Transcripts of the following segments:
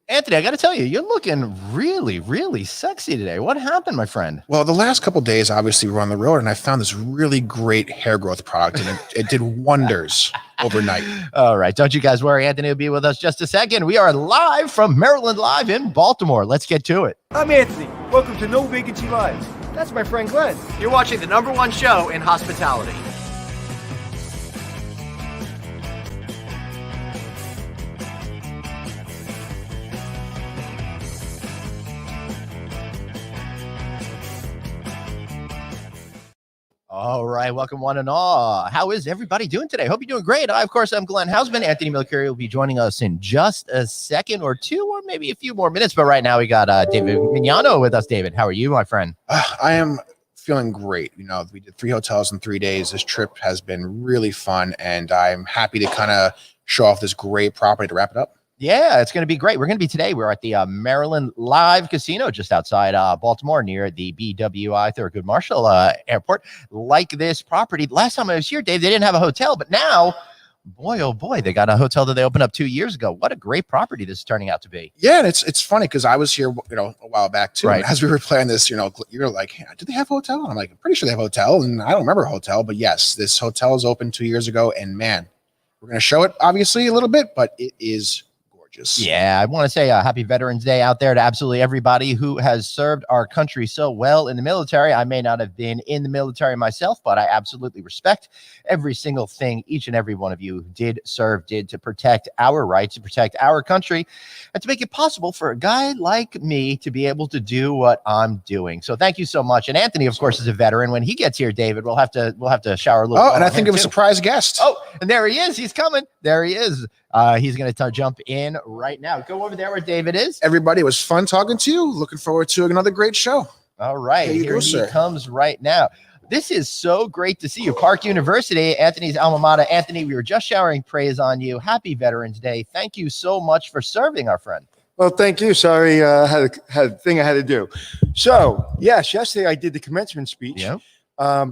Anthony, I got to tell you, you're looking really, really sexy today. What happened, my friend? Well, the last couple of days, obviously, we're on the road, and I found this really great hair growth product, and it did wonders overnight. All right. Don't you guys worry. Anthony will be with us just a second. We are live from Maryland Live in Baltimore. Let's get to it. I'm Anthony. Welcome to No Vacancy Live. That's my friend Glenn. You're watching the #1 show in hospitality. All right. Welcome, one and all. How is everybody doing today? Hope you're doing great. I, of course, I'm Glenn Hausman. Anthony Milcuri will be joining us in just a second or two, or maybe a few more minutes. But right now, we got David Mignano with us. David, how are you, my friend? I am feeling great. You know, we did 3 hotels in 3 days. This trip has been really fun, and I'm happy to kind of show off this great property to wrap it up. Yeah, it's going to be great. We're going to be today. We're at the Maryland Live Casino just outside Baltimore near the BWI Thurgood Marshall Airport. Like this property. Last time I was here, Dave, they didn't have a hotel, but now, boy, oh boy, they got a hotel that they opened up 2 years ago. What a great property this is turning out to be. Yeah, and it's funny because I was here, a while back too. Right. And as we were playing this, you're like, hey, do they have a hotel? And I'm like, I'm pretty sure they have a hotel, and I don't remember a hotel, but yes, this hotel is open 2 years ago, and man, we're going to show it obviously a little bit, but it is gorgeous. Yeah, I want to say happy Veterans Day out there to absolutely everybody who has served our country so well in the military. I may not have been in the military myself, but I absolutely respect every single thing each and every one of you did to protect our rights, to protect our country, and to make it possible for a guy like me to be able to do what I'm doing. So thank you so much. And Anthony, of course, is a veteran. When he gets here, David, we'll have to shower a little. Oh, and I think of a surprise guest. Oh, and there he is. He's coming. There he is. He's going to jump in right now. Go over there where David is. Everybody, it was fun talking to you. Looking forward to another great show. All right. Here he sir. comes right now. This is so great to see you. Park University, Anthony's alma mater. Anthony, we were just showering praise on you. Happy Veterans Day. Thank you so much for serving, our friend. Well, thank you. Sorry, I had a thing I had to do. So, yes, yesterday I did the commencement speech. Yep.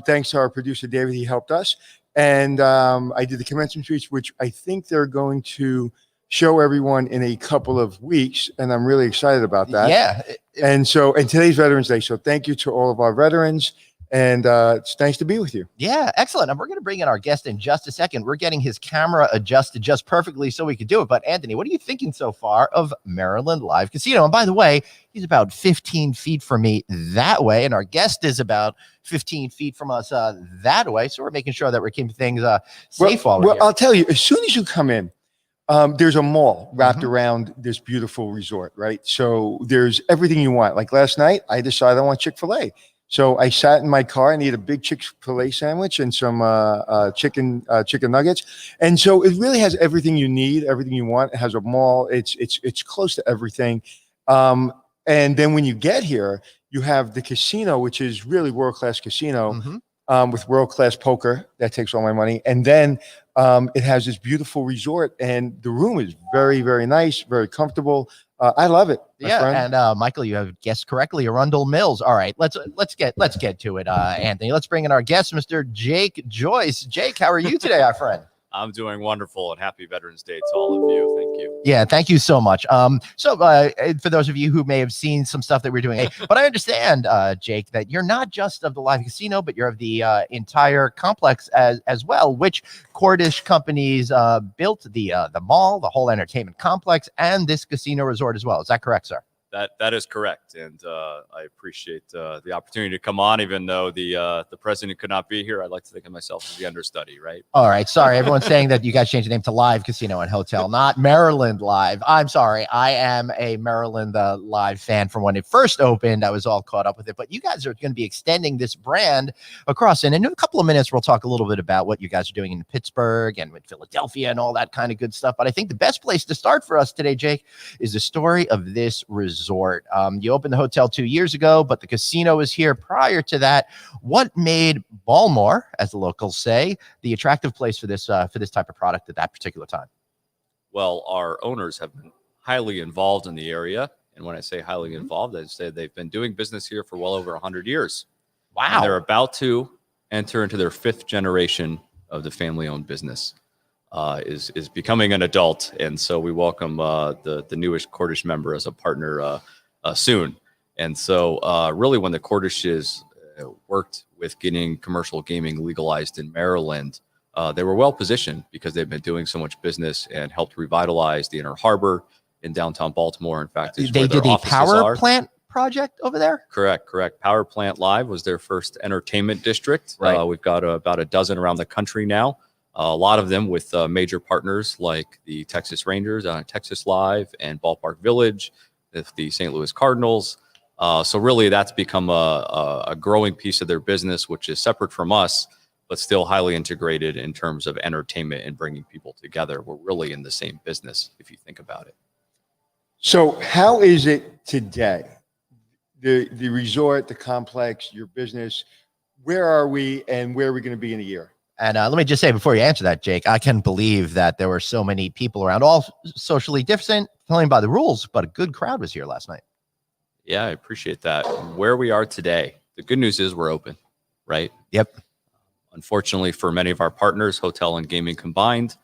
Thanks to our producer, David. He helped us. And I did the commencement speech, which I think they're going to show everyone in a couple of weeks. And I'm really excited about that. Yeah. And today's Veterans Day. So thank you to all of our veterans. And it's nice to be with you. Yeah, excellent. And we're going to bring in our guest in just a second. We're getting his camera adjusted just perfectly so we could do it. But Anthony, what are you thinking so far of Maryland Live Casino? And by the way, he's about 15 feet from me that way. And our guest is about 15 feet from us that way. So we're making sure that we're keeping things safe while we're here. I'll tell you, as soon as you come in, there's a mall wrapped around this beautiful resort, right? So there's everything you want. Like last night, I decided I want Chick-fil-A. So I sat in my car and ate a big Chick-fil-A sandwich and some chicken nuggets. And so it really has everything you need, everything you want. It has a mall. It's close to everything. And then when you get here, you have the casino, which is really world-class casino with world-class poker. That takes all my money. And then it has this beautiful resort, and the room is very, very nice, very comfortable. I love it. Yeah, and Michael, you have guessed correctly, Arundel Mills. All right, let's get to it, Anthony. Let's bring in our guest, Mr. Jake Joyce. Jake, how are you today, our friend? I'm doing wonderful, and happy Veterans Day to all of you. Thank you. Yeah, thank you so much. So for those of you who may have seen some stuff that we're doing, but I understand, Jake, that you're not just of the live casino, but you're of the entire complex as well, which Cordish companies built the mall, the whole entertainment complex, and this casino resort as well. Is that correct, sir? That is correct, and I appreciate the opportunity to come on, even though the president could not be here. I'd like to think of myself as the understudy, right? All right, sorry, everyone's saying that you guys changed the name to Live Casino and Hotel, not Maryland Live. I'm sorry, I am a Maryland Live fan from when it first opened. I was all caught up with it, but you guys are going to be extending this brand across, and in a couple of minutes, we'll talk a little bit about what you guys are doing in Pittsburgh and with Philadelphia and all that kind of good stuff. But I think the best place to start for us today, Jake, is the story of this resort. You opened the hotel 2 years ago, but the casino was here prior to that. What made Baltimore, as the locals say, the attractive place for this type of product at that particular time? Well, our owners have been highly involved in the area, and when I say highly involved, I say they've been doing business here for well over 100 years. Wow! And they're about to enter into their 5th generation of the family-owned business. is becoming an adult, and so we welcome the newest Cordish member as a partner soon. And so really, when the Cordishes worked with getting commercial gaming legalized in Maryland, they were well positioned because they've been doing so much business and helped revitalize the Inner Harbor in downtown Baltimore. In fact, they did a power plant project over there. Correct. Power Plant Live was their first entertainment district. Right. We've got about a dozen around the country now. A lot of them with major partners like the Texas Rangers, Texas Live, and Ballpark Village, the St. Louis Cardinals. So really, that's become a growing piece of their business, which is separate from us, but still highly integrated in terms of entertainment and bringing people together. We're really in the same business, if you think about it. So how is it today? The resort, the complex, your business, where are we and where are we going to be in a year? And let me just say before you answer that, Jake, I can believe that there were so many people around, all socially different, playing by the rules, but a good crowd was here last night. Yeah, I appreciate that. Where we are today, the good news is we're open, right? Yep. Unfortunately, for many of our partners, hotel and gaming combined,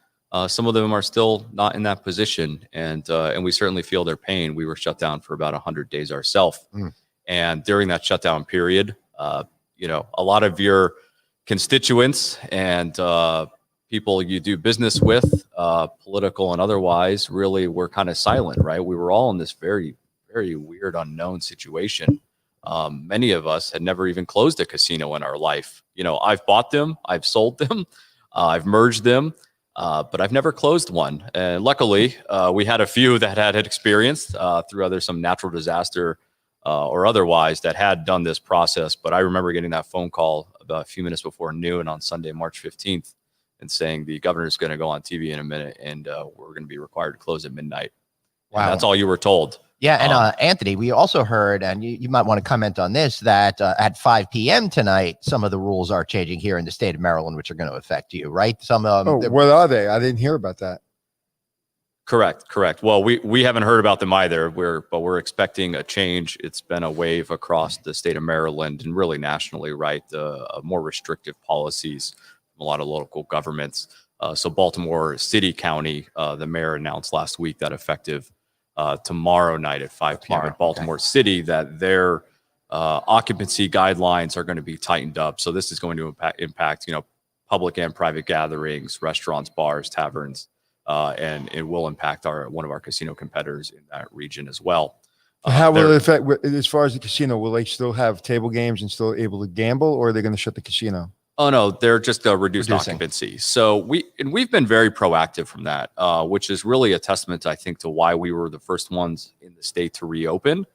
some of them are still not in that position, and we certainly feel their pain. We were shut down for about 100 days ourselves, and during that shutdown period, a lot of your constituents and people you do business with, political and otherwise, really were kind of silent, right? We were all in this very, very weird, unknown situation. Many of us had never even closed a casino in our life. I've bought them, I've sold them, I've merged them, but I've never closed one. And luckily, we had a few that had experienced through some natural disaster or otherwise that had done this process. But I remember getting that phone call about a few minutes before noon on Sunday, March 15th, and saying the governor's going to go on TV in a minute and we're going to be required to close at midnight. Wow. And that's all you were told. Yeah. And Anthony, we also heard, and you might want to comment on this, that at 5 p.m. tonight, some of the rules are changing here in the state of Maryland, which are going to affect you, right? What are they? I didn't hear about that. Correct. Well, we haven't heard about them either. But we're expecting a change. It's been a wave across the state of Maryland and really nationally, right? More restrictive policies from a lot of local governments. So Baltimore City County, the mayor announced last week that effective tomorrow night at 5 p.m. at Baltimore City, that their occupancy guidelines are going to be tightened up. So this is going to impact public and private gatherings, restaurants, bars, taverns. And it will impact one of our casino competitors in that region as well. How will it affect, as far as the casino? Will they still have table games and still able to gamble, or are they going to shut the casino? Oh no, they're just reducing occupancy. So we've been very proactive from that, which is really a testament, I think, to why we were the first ones in the state to reopen,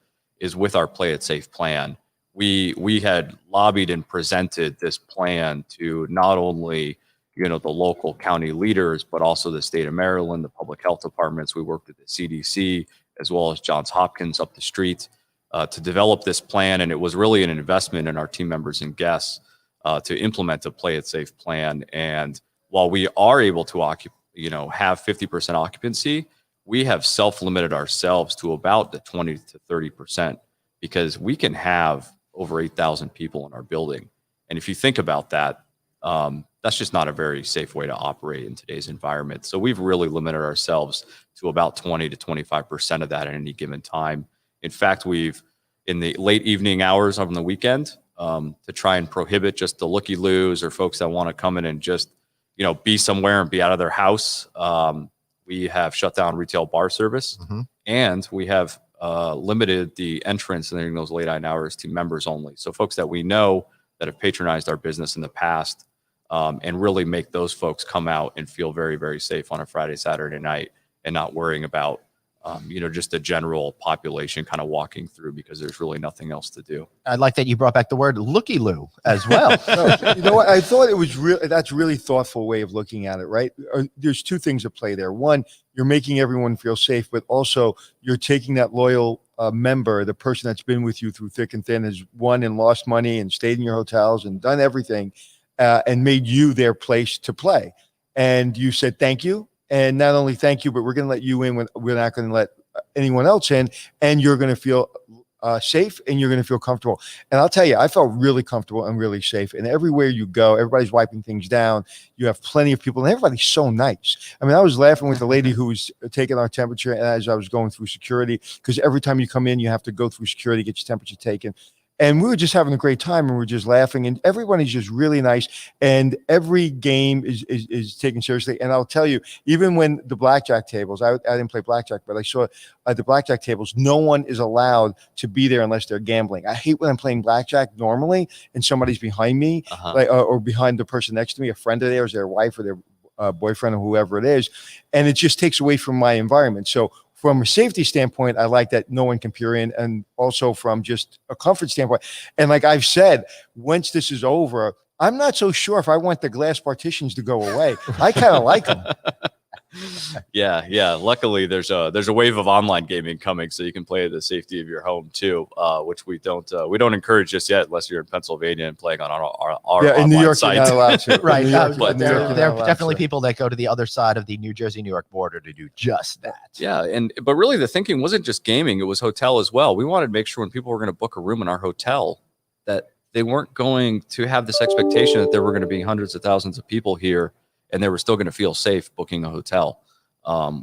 is with our Play It Safe plan. We had lobbied and presented this plan to not only the local county leaders, but also the state of Maryland, the public health departments. We worked with the CDC as well as Johns Hopkins up the street to develop this plan. And it was really an investment in our team members and guests to implement a Play It Safe plan. And while we are able to have 50% occupancy, we have self-limited ourselves to about the 20 to 30%, because we can have over 8,000 people in our building. And if you think about that, that's just not a very safe way to operate in today's environment. So we've really limited ourselves to about 20 to 25% of that at any given time. In fact, we've, in the late evening hours on the weekend, to try and prohibit just the looky-loos or folks that want to come in and just, be somewhere and be out of their house. We have shut down retail bar service, and we have limited the entrance during those late night hours to members only. So folks that we know that have patronized our business in the past, and really make those folks come out and feel very, very safe on a Friday, Saturday night, and not worrying about, just the general population kind of walking through, because there's really nothing else to do. I like that you brought back the word looky-loo as well. You know what? I thought it was that's really thoughtful way of looking at it, right? There's two things at play there. One, you're making everyone feel safe, but also you're taking that loyal member, the person that's been with you through thick and thin, has won and lost money and stayed in your hotels and done everything, and made you their place to play. And you said, thank you. And not only thank you, but we're going to let you in when we're not going to let anyone else in. And you're going to feel safe and you're going to feel comfortable. And I'll tell you, I felt really comfortable and really safe. And everywhere you go, everybody's wiping things down. You have plenty of people and everybody's so nice. I mean, I was laughing with the lady who was taking our temperature as I was going through security, because every time you come in, you have to go through security, get your temperature taken. And we were just having a great time and we were just laughing, and everybody's just really nice. And every game is taken seriously. And I'll tell you, even when the blackjack tables, I didn't play blackjack, but I saw the blackjack tables, no one is allowed to be there unless they're gambling. I hate when I'm playing blackjack normally and somebody's behind me, or behind the person next to me, a friend of theirs, their wife or their boyfriend or whoever it is. And it just takes away from my environment. So from a safety standpoint, I like that no one can peer in, and also from just a comfort standpoint. And like I've said, once this is over, I'm not so sure if I want the glass partitions to go away. I kind of like them. Yeah. Luckily, there's a wave of online gaming coming, so you can play at the safety of your home too, which we don't encourage just yet, unless you're in Pennsylvania and playing on our in New York site. you're not allowed to. Right. But there are definitely people that go to the other side of the New Jersey-New York border to do just that. Yeah, but really the thinking wasn't just gaming; it was hotel as well. We wanted to make sure when people were going to book a room in our hotel that they weren't going to have this expectation that there were going to be hundreds of thousands of people here, and they were still going to feel safe booking a hotel,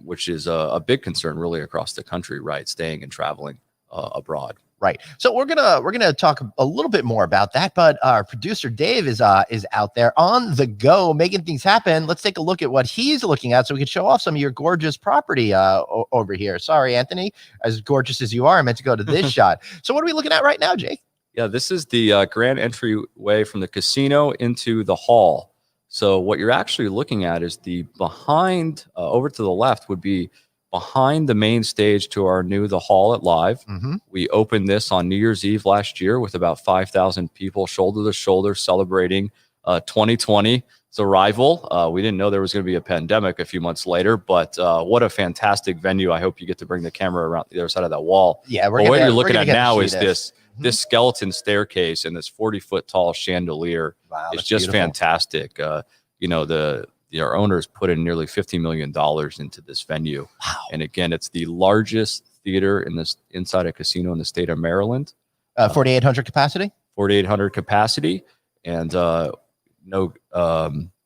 which is a big concern really across the country, right? Staying and traveling abroad. Right. So we're gonna talk a little bit more about that, but our producer Dave is out there on the go making things happen. Let's take a look at what he's looking at so we can show off some of your gorgeous property over here. Sorry, Anthony, as gorgeous as you are, I meant to go to this shot. So what are we looking at right now, Jake? Yeah, this is the grand entryway from the casino into the hall. So what you're actually looking at is the behind, over to the left would be behind the main stage to our new The Hall at Live. Mm-hmm. We opened this on New Year's Eve last year with about 5,000 people shoulder to shoulder celebrating 2020's arrival. We didn't know there was going to be a pandemic a few months later, but what a fantastic venue. I hope you get to bring the camera around the other side of that wall. Yeah, what you're looking at now is this skeleton staircase and this 40-foot tall chandelier. Wow, is just beautiful. Fantastic. Our owners put in nearly $50 million into this venue. Wow. And again, it's the largest theater inside a casino in the state of Maryland. 4,800 capacity? 4,800 capacity. And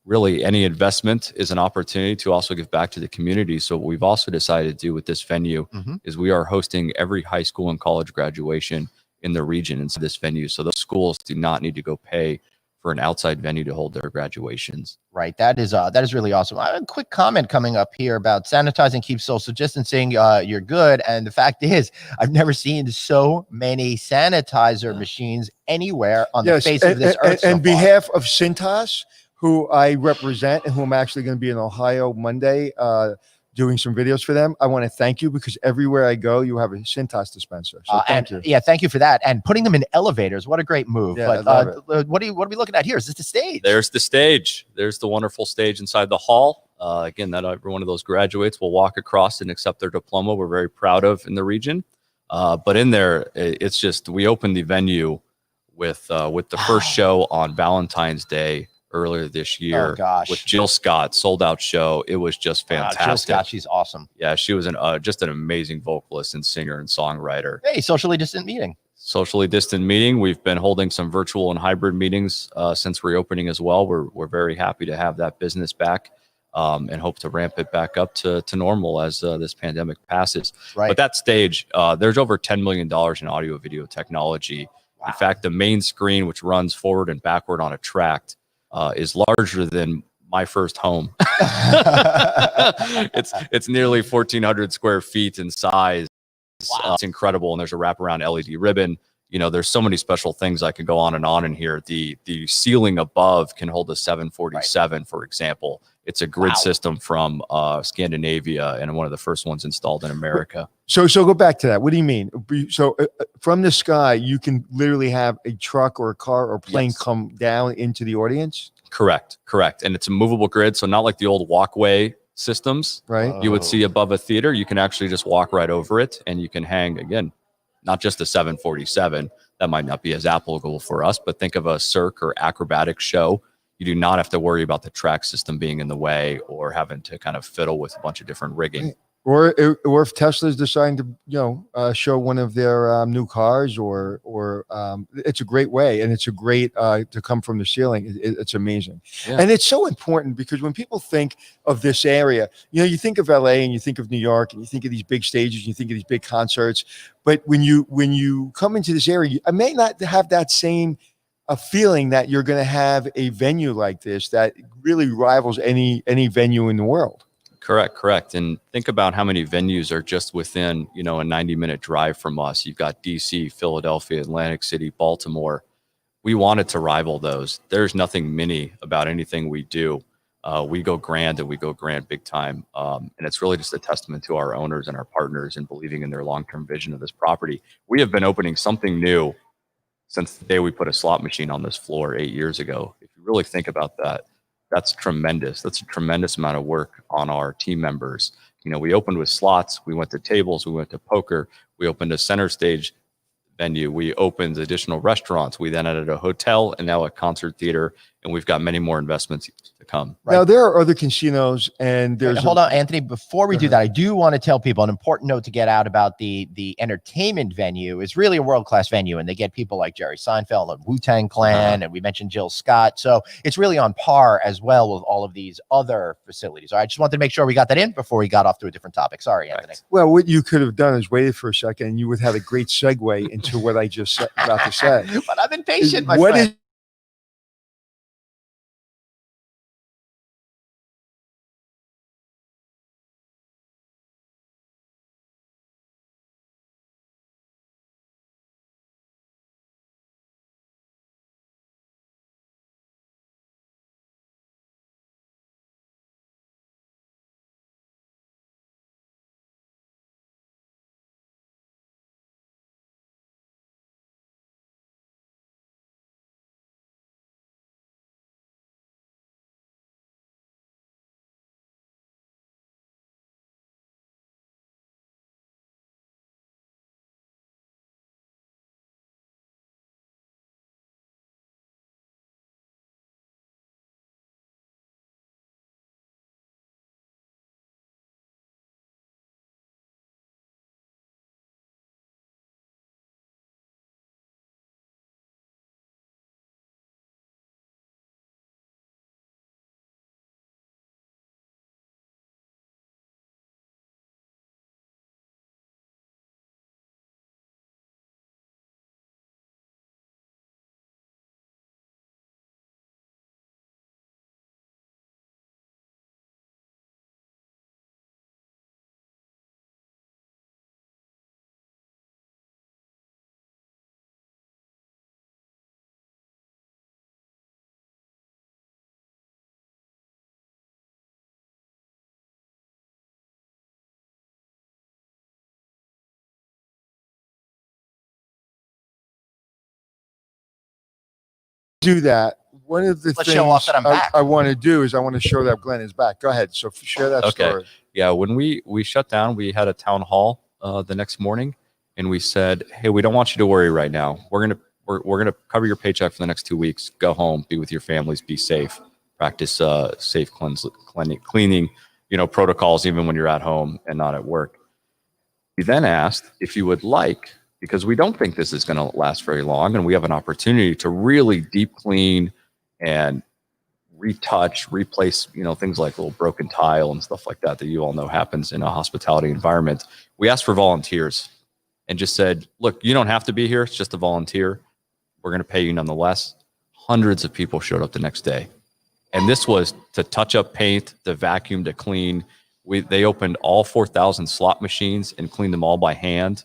really any investment is an opportunity to also give back to the community. So what we've also decided to do with this venue is we are hosting every high school and college graduation in the region into this venue. So those schools do not need to go pay for an outside venue to hold their graduations. Right. That is really awesome. I have a quick comment coming up here about sanitizing, keep social distancing. You're good. And the fact is, I've never seen so many sanitizer machines anywhere on the face of this earth. And behalf of Cintas, who I represent and who I'm actually going to be in Ohio Monday, doing some videos for them, I want to thank you, because everywhere I go, you have a Cintas dispenser. So thank you. Yeah, thank you for that. And putting them in elevators, what a great move. Yeah, but what are we looking at here? Is this the stage? There's the stage. There's the wonderful stage inside the hall. Again, that every one of those graduates will walk across and accept their diploma. We're very proud of in the region. But in there, it's just, we opened the venue with the first show on Valentine's Day earlier this year. Oh, gosh. With Jill Scott, sold out show. It was just fantastic. Jill Scott, she's awesome. Yeah, she was just an amazing vocalist and singer and songwriter. Hey, socially distant meeting. Socially distant meeting. We've been holding some virtual and hybrid meetings since reopening as well. We're very happy to have that business back, and hope to ramp it back up to normal as this pandemic passes. Right. But that stage, there's over $10 million in audio video technology. Wow. In fact, the main screen, which runs forward and backward on a track, is larger than my first home. It's nearly 1,400 square feet in size. Wow. It's incredible. And there's a wraparound LED ribbon. There's so many special things I could go on in here. The ceiling above can hold a 747, for example. It's a grid system from Scandinavia and one of the first ones installed in America. So go back to that. What do you mean? So from the sky, you can literally have a truck or a car or plane come down into the audience? Correct. And it's a movable grid. So not like the old walkway systems you would see above a theater. You can actually just walk right over it, and you can hang, again, not just a 747. That might not be as applicable for us, but think of a cirque or acrobatic show. You do not have to worry about the track system being in the way or having to kind of fiddle with a bunch of different rigging. Or if Tesla's deciding to, show one of their new cars, or it's a great way, and it's a great to come from the ceiling. It's amazing, and it's so important because when people think of this area, you think of LA and you think of New York and you think of these big stages, you think of these big concerts, but when you come into this area, I may not have that same a feeling that you're going to have a venue like this that really rivals any venue in the world. Correct. And think about how many venues are just within, a 90-minute drive from us. You've got DC, Philadelphia, Atlantic City, Baltimore. We wanted to rival those. There's nothing mini about anything we do. We go grand, and we go grand big time. And it's really just a testament to our owners and our partners and believing in their long-term vision of this property. We have been opening something new since the day we put a slot machine on this floor 8 years ago. If you really think about that, that's tremendous. That's a tremendous amount of work on our team members. We opened with slots, we went to tables, we went to poker, we opened a center stage venue, we opened additional restaurants, we then added a hotel, and now a concert theater, and we've got many more investments to come. Right? Now, there are other casinos, and there's... Hold on, Anthony, before we do that, I do want to tell people an important note to get out about the entertainment venue is really a world-class venue, and they get people like Jerry Seinfeld and Wu-Tang Clan, and we mentioned Jill Scott, so it's really on par as well with all of these other facilities. All right, I just wanted to make sure we got that in before we got off to a different topic. Sorry, Anthony. Well, what you could have done is waited for a second, and you would have a great segue into what I just about to say. But I'm impatient, my friend. Do that. One of the Let's show off things that I'm back. I want to do is I want to show that Glenn is back. Go ahead. So share that story. Yeah, when we shut down, we had a town hall the next morning, and we said, "Hey, we don't want you to worry right now. We're gonna cover your paycheck for the next 2 weeks. Go home, be with your families, be safe, practice safe cleaning, protocols even when you're at home and not at work." We then asked if you would like, because we don't think this is going to last very long, and we have an opportunity to really deep clean and retouch, replace, things like little broken tile and stuff like that you all know happens in a hospitality environment. We asked for volunteers and just said, look, you don't have to be here. It's just a volunteer. We're going to pay you nonetheless. Hundreds of people showed up the next day. And this was to touch up paint, to vacuum, to clean. They opened all 4,000 slot machines and cleaned them all by hand.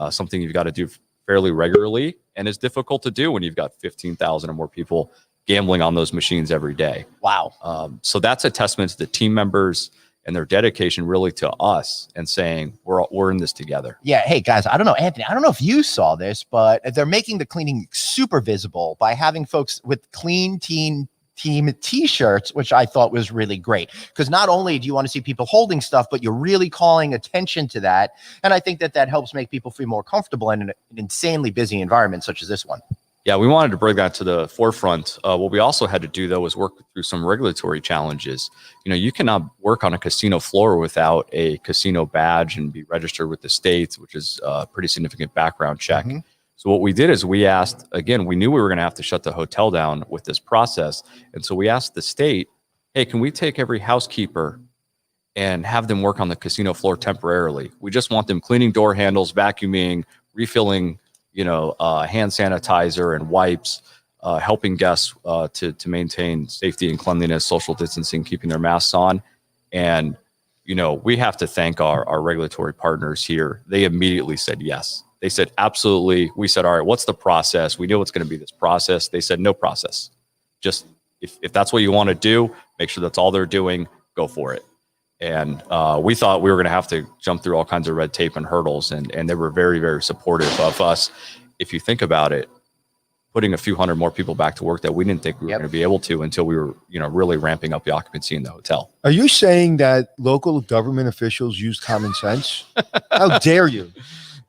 Something you've got to do fairly regularly, and it's difficult to do when you've got 15,000 or more people gambling on those machines every day. Wow. So that's a testament to the team members and their dedication really to us and saying we're in this together. Yeah. Hey guys, I don't know, Anthony, I don't know if you saw this, but they're making the cleaning super visible by having folks with clean team t-shirts, which I thought was really great, because not only do you want to see people holding stuff, but you're really calling attention to that. And I think that helps make people feel more comfortable in an insanely busy environment such as this one. Yeah, we wanted to bring that to the forefront. What we also had to do, though, was work through some regulatory challenges. You cannot work on a casino floor without a casino badge and be registered with the state, which is a pretty significant background check. Mm-hmm. So what we did is we asked, again, we knew we were going to have to shut the hotel down with this process. And so we asked the state, hey, can we take every housekeeper and have them work on the casino floor temporarily? We just want them cleaning door handles, vacuuming, refilling hand sanitizer and wipes, helping guests to maintain safety and cleanliness, social distancing, keeping their masks on. And, we have to thank our regulatory partners here. They immediately said yes. They said, absolutely. We said, all right, what's the process? We knew it's going to be this process. They said, no process. Just if that's what you want to do, make sure that's all they're doing, go for it. And we thought we were going to have to jump through all kinds of red tape and hurdles. And they were very, very supportive of us. If you think about it, putting a few hundred more people back to work that we didn't think we were going to be able to until we were, really ramping up the occupancy in the hotel. Are you saying that local government officials use common sense? How dare you?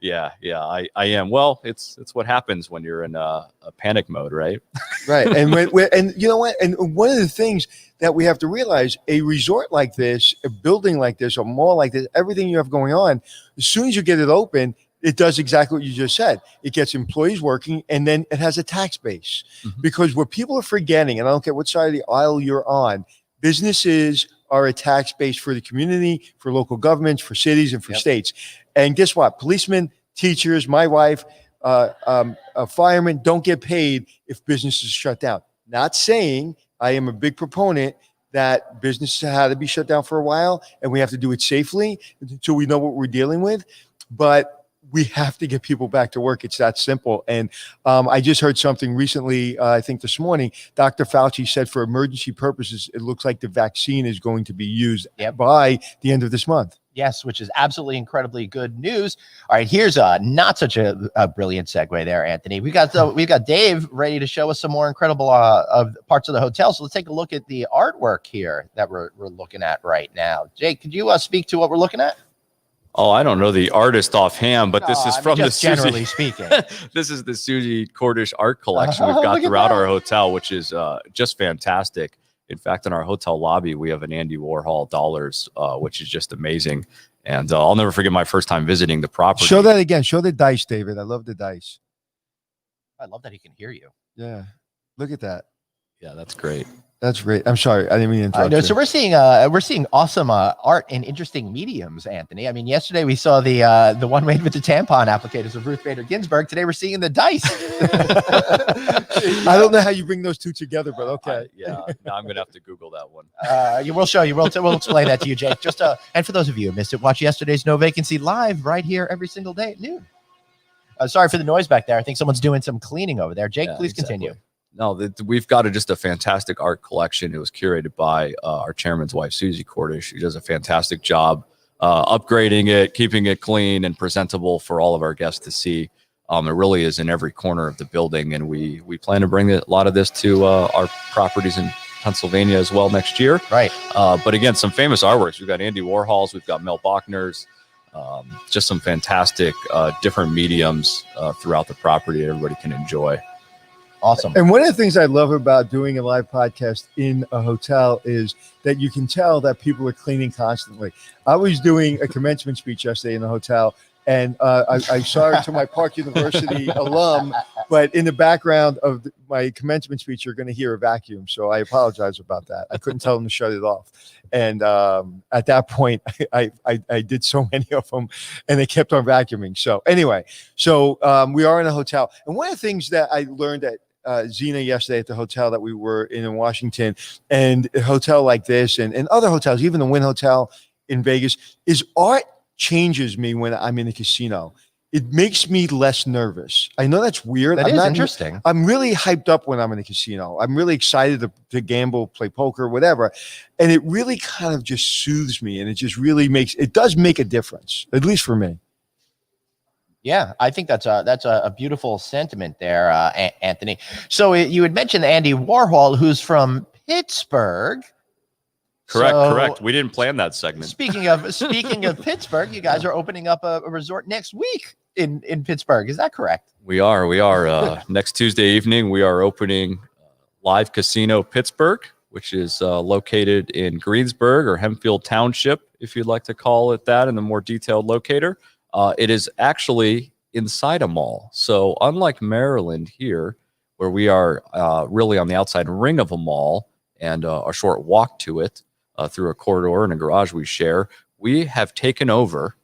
Yeah, I am. Well, it's what happens when you're in a panic mode, right? Right. And and you know what? And one of the things that we have to realize, a resort like this, a building like this, a mall like this, everything you have going on, as soon as you get it open, it does exactly what you just said. It gets employees working, and then it has a tax base. Mm-hmm. Because what people are forgetting, and I don't care what side of the aisle you're on, businesses are a tax base for the community, for local governments, for cities, and for states. And guess what? Policemen, teachers, my wife, firemen don't get paid if businesses shut down. Not saying I am a big proponent that businesses had to be shut down for a while, and we have to do it safely until we know what we're dealing with. But we have to get people back to work. It's that simple. And I just heard something recently, I think this morning, Dr. Fauci said for emergency purposes, it looks like the vaccine is going to be used by the end of this month. Yes, which is absolutely incredibly good news. All right, here's not such a brilliant segue there, Anthony. We've got Dave ready to show us some more incredible of parts of the hotel. So let's take a look at the artwork here that we're looking at right now. Jake, could you speak to what we're looking at? Oh, I don't know the artist offhand, but this is from the generally speaking. This is the Susie Cordish art collection we've got throughout our hotel, which is just fantastic. In fact, in our hotel lobby, we have an Andy Warhol dollars, which is just amazing. And I'll never forget my first time visiting the property. Show that again. Show the dice, David. I love the dice. I love that he can hear you. Yeah. Look at that. Yeah, that's great. That's great. I'm sorry. I didn't mean to interrupt you. So we're seeing awesome art in interesting mediums, Anthony. I mean, yesterday we saw the one made with the tampon applicators of Ruth Bader Ginsburg. Today we're seeing the dice. I don't know how you bring those two together, but okay. Now I'm gonna have to Google that one. We'll show you. We'll explain that to you, Jake. And for those of you who missed it, watch yesterday's No Vacancy live right here every single day at noon. Sorry for the noise back there. I think someone's doing some cleaning over there. Jake, please continue. No, we've got just a fantastic art collection. It was curated by our chairman's wife, Susie Cordish. She does a fantastic job upgrading it, keeping it clean and presentable for all of our guests to see. It really is in every corner of the building, and we plan to bring a lot of this to our properties in Pennsylvania as well next year. Right. But again, some famous artworks. We've got Andy Warhol's, we've got Mel Bachner's, just some fantastic different mediums throughout the property that everybody can enjoy. Awesome. And one of the things I love about doing a live podcast in a hotel is that you can tell that people are cleaning constantly. I was doing a commencement speech yesterday in the hotel, and I saw it to my Park University alum, but in the background of my commencement speech, you're going to hear a vacuum. So I apologize about that. I couldn't tell them to shut it off. And at that point, I did so many of them, and they kept on vacuuming. So anyway, we are in a hotel. And one of the things that I learned at Zena yesterday at the hotel that we were in Washington, and a hotel like this and other hotels, even the Wynn Hotel in Vegas, is art changes me when I'm in a casino. It makes me less nervous. I know that's weird. That is interesting. I'm really hyped up when I'm in a casino. I'm really excited to gamble, play poker, whatever. And it really kind of just soothes me. And it just really does make a difference, at least for me. Yeah, I think that's a beautiful sentiment there, Anthony. So you had mentioned Andy Warhol, who's from Pittsburgh. Correct. We didn't plan that segment. Speaking of Pittsburgh, you guys are opening up a resort next week. in Pittsburgh. Is that correct? We are. Next Tuesday evening, we are opening Live Casino Pittsburgh, which is located in Greensburg or Hempfield Township, if you'd like to call it that, in the more detailed locator. It is actually inside a mall. So unlike Maryland here, where we are really on the outside ring of a mall and a short walk to it through a corridor and a garage we share, we have taken over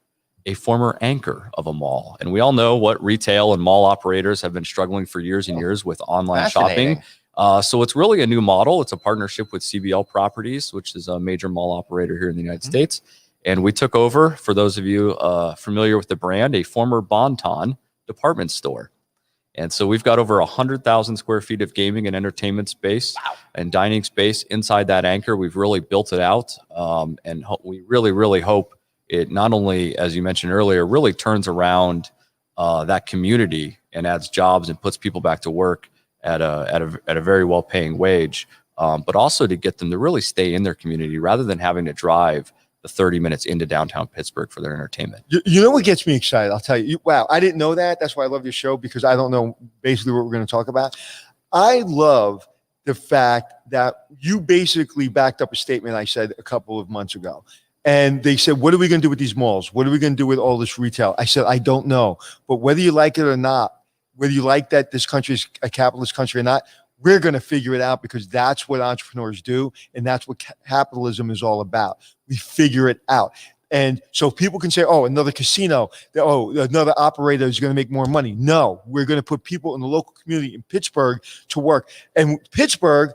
a former anchor of a mall. And we all know what retail and mall operators have been struggling for years and years with online shopping. So it's really a new model. It's a partnership with CBL Properties, which is a major mall operator here in the United States. And we took over, for those of you familiar with the brand, a former Bon-Ton department store. And so we've got over 100,000 square feet of gaming and entertainment space and dining space inside that anchor. We've really built it out. And we really, really hope it not only, as you mentioned earlier, really turns around that community and adds jobs and puts people back to work at a very well-paying wage, but also to get them to really stay in their community rather than having to drive the 30 minutes into downtown Pittsburgh for their entertainment. You know what gets me excited? I'll tell you. Wow, I didn't know that. That's why I love your show, because I don't know basically what we're going to talk about. I love the fact that you basically backed up a statement I said a couple of months ago. And they said, what are we going to do with these malls? What are we going to do with all this retail? I said, I don't know. But whether you like it or not, whether you like that this country is a capitalist country or not, we're going to figure it out, because that's what entrepreneurs do. And that's what capitalism is all about. We figure it out. And so people can say, oh, another casino, oh, another operator is going to make more money. No, we're going to put people in the local community in Pittsburgh to work. And Pittsburgh,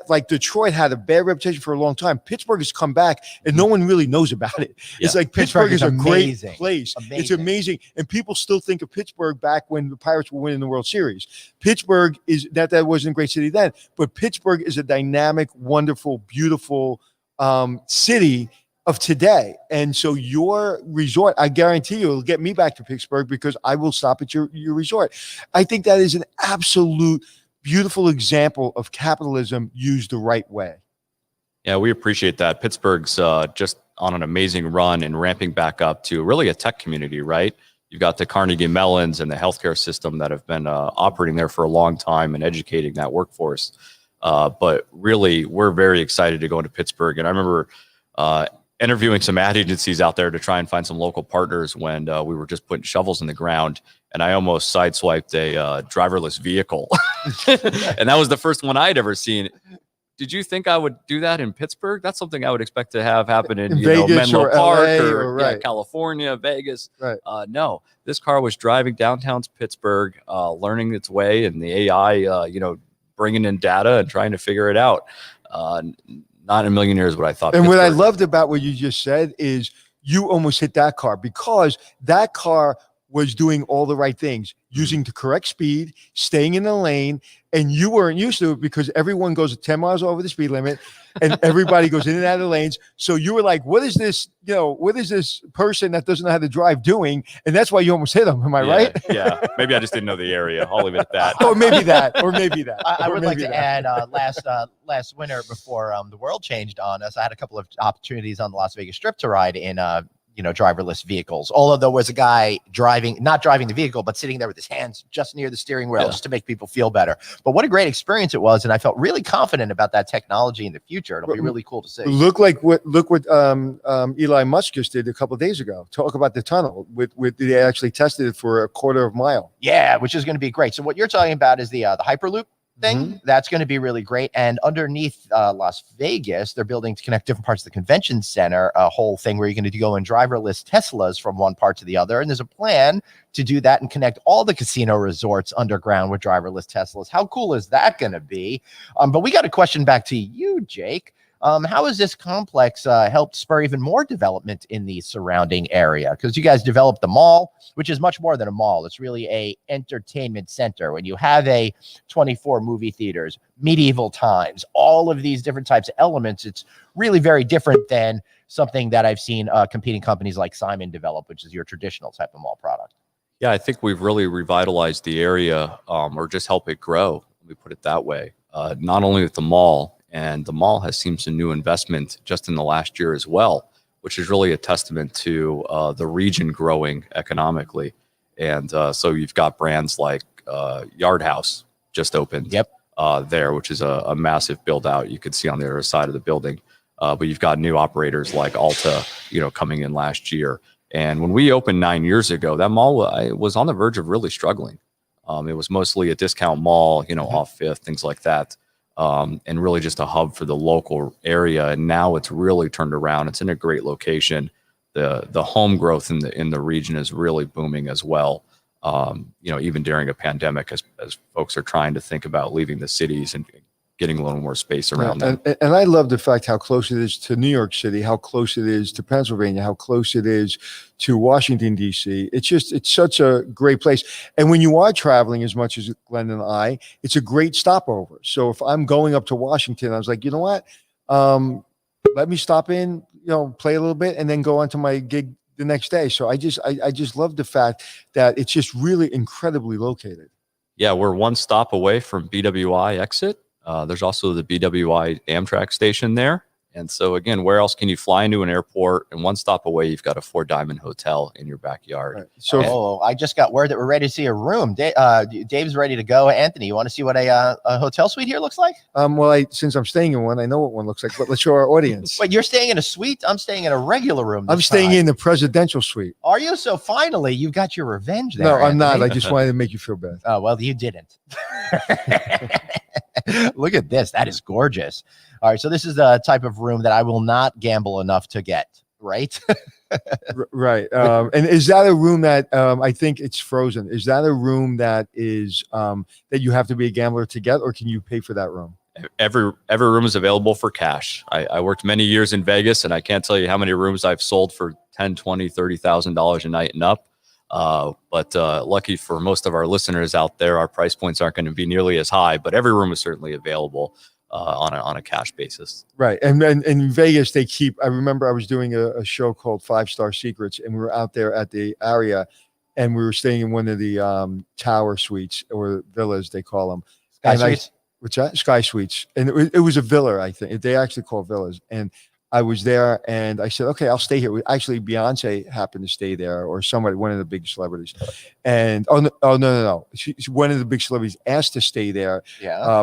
like Detroit had a bad reputation for a long time. Pittsburgh has come back and no one really knows about it. Yeah. It's like Pittsburgh is a great place. It's amazing. And people still think of Pittsburgh back when the Pirates were winning the World Series. Pittsburgh is that wasn't a great city then, but Pittsburgh is a dynamic, wonderful, beautiful city of today. And so your resort, I guarantee you, will get me back to Pittsburgh, because I will stop at your resort. I think that is an absolute beautiful example of capitalism used the right way. Yeah, we appreciate that. Pittsburgh's just on an amazing run and ramping back up to really a tech community, right? You've got the Carnegie Mellons and the healthcare system that have been operating there for a long time and educating that workforce. But really, we're very excited to go into Pittsburgh. And I remember interviewing some ad agencies out there to try and find some local partners when we were just putting shovels in the ground, and I almost sideswiped a driverless vehicle. And that was the first one I'd ever seen. Did you think I would do that in Pittsburgh? That's something I would expect to have happen in Vegas Menlo or Park LA or California, Vegas. Right. No, this car was driving downtown Pittsburgh, learning its way, and the AI, bringing in data and trying to figure it out. Not in a million years would I thought. And Pittsburgh. what I loved about what you just said is you almost hit that car, because that car was doing all the right things, using the correct speed, staying in the lane, and you weren't used to it because everyone goes 10 miles over the speed limit and everybody goes in and out of the lanes. So you were like, what is this, what is this person that doesn't know how to drive doing? And that's why you almost hit them. Am I right? Yeah. Maybe I just didn't know the area. I'll leave it at that. Or maybe that. I would like to add last winter, before the world changed on us, I had a couple of opportunities on the Las Vegas Strip to ride in driverless vehicles. Although there was a guy not driving the vehicle, but sitting there with his hands just near the steering wheel, just to make people feel better. But what a great experience it was. And I felt really confident about that technology in the future. It'll be really cool to see. Look what Elon Musk just did a couple of days ago. Talk about the tunnel they actually tested it for a quarter of a mile. Yeah, which is going to be great. So what you're talking about is the Hyperloop thing. That's going to be really great. And underneath Las Vegas, they're building to connect different parts of the convention center, a whole thing where you're going to go in driverless Teslas from one part to the other. And there's a plan to do that and connect all the casino resorts underground with driverless Teslas. How cool is that going to be? But we got a question back to you, Jake. How has this complex helped spur even more development in the surrounding area? Because you guys developed the mall, which is much more than a mall. It's really a entertainment center. When you have 24 movie theaters, medieval times, all of these different types of elements, it's really very different than something that I've seen competing companies like Simon develop, which is your traditional type of mall product. Yeah, I think we've really revitalized the area, or just help it grow. Let me put it that way. Not only with the mall, and the mall has seen some new investment just in the last year as well, which is really a testament to the region growing economically. And so you've got brands like Yard House just opened. Yep. There, which is a massive build out. You can see on the other side of the building. But you've got new operators like Alta, coming in last year. And when we opened 9 years ago, that mall was on the verge of really struggling. It was mostly a discount mall, off Fifth, things like that. And really just a hub for the local area. And now it's really turned around. It's in a great location. The home growth in the region is really booming as well. Even during a pandemic, as folks are trying to think about leaving the cities and getting a little more space around them. And I love the fact how close it is to New York City, how close it is to Pennsylvania, how close it is to Washington, D.C. It's such a great place. And when you are traveling as much as Glenn and I, it's a great stopover. So if I'm going up to Washington, I was like, you know what? Let me stop in, play a little bit and then go on to my gig the next day. So I just love the fact that it's just really incredibly located. Yeah, we're one stop away from BWI exit. There's also the BWI Amtrak station there. And so again, where else can you fly into an airport? And one stop away, you've got a 4-diamond hotel in your backyard. Right. So I just got word that we're ready to see a room. Dave's ready to go. Anthony, you want to see what a hotel suite here looks like? Well, since I'm staying in one, I know what one looks like, but let's show our audience. Wait, you're staying in a suite? I'm staying in a regular room. I'm staying in the presidential suite. Are you? So finally, you got your revenge there. No, I'm Anthony. not. I just wanted to make you feel bad. Oh, well, you didn't. Look at this. That is gorgeous. All right. So this is the type of room that I will not gamble enough to get, right? Right. And is that a room that I think it's frozen? Is that a room that is that you have to be a gambler to get, or can you pay for that room? Every room is available for cash. I worked many years in Vegas, and I can't tell you how many rooms I've sold for $10,000, $20,000, $30,000 a night and up. But lucky for most of our listeners out there, our price points aren't going to be nearly as high, but every room is certainly available on a cash basis. Right. And in Vegas, I remember I was doing a show called 5-Star Secrets, and we were out there at the area, and we were staying in one of the tower suites, or villas, they call them. Sky Suites? What's that? Sky Suites. And it was a villa, I think. They actually call villas. And I was there and I said, okay, I'll stay here. Actually, Beyonce happened to stay there, or somebody, one of the big celebrities. And no. One of the big celebrities asked to stay there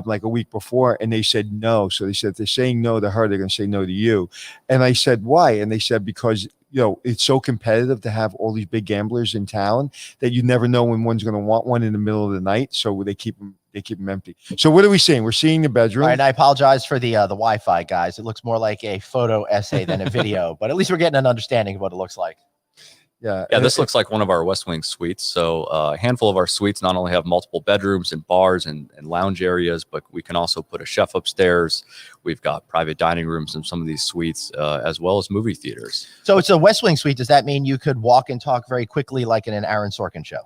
like a week before, and they said no. So they said, if they're saying no to her, they're going to say no to you. And I said, why? And they said, because it's so competitive to have all these big gamblers in town that you never know when one's going to want one in the middle of the night. So they keep them empty. So what are we seeing? We're seeing the bedroom. All right, and I apologize for the Wi-Fi, guys. It looks more like a photo essay than a video, but at least we're getting an understanding of what it looks like. Yeah. This looks like one of our West Wing suites. So a handful of our suites not only have multiple bedrooms and bars and lounge areas, but we can also put a chef upstairs. We've got private dining rooms in some of these suites, as well as movie theaters. So it's a West Wing suite. Does that mean you could walk and talk very quickly like in an Aaron Sorkin show?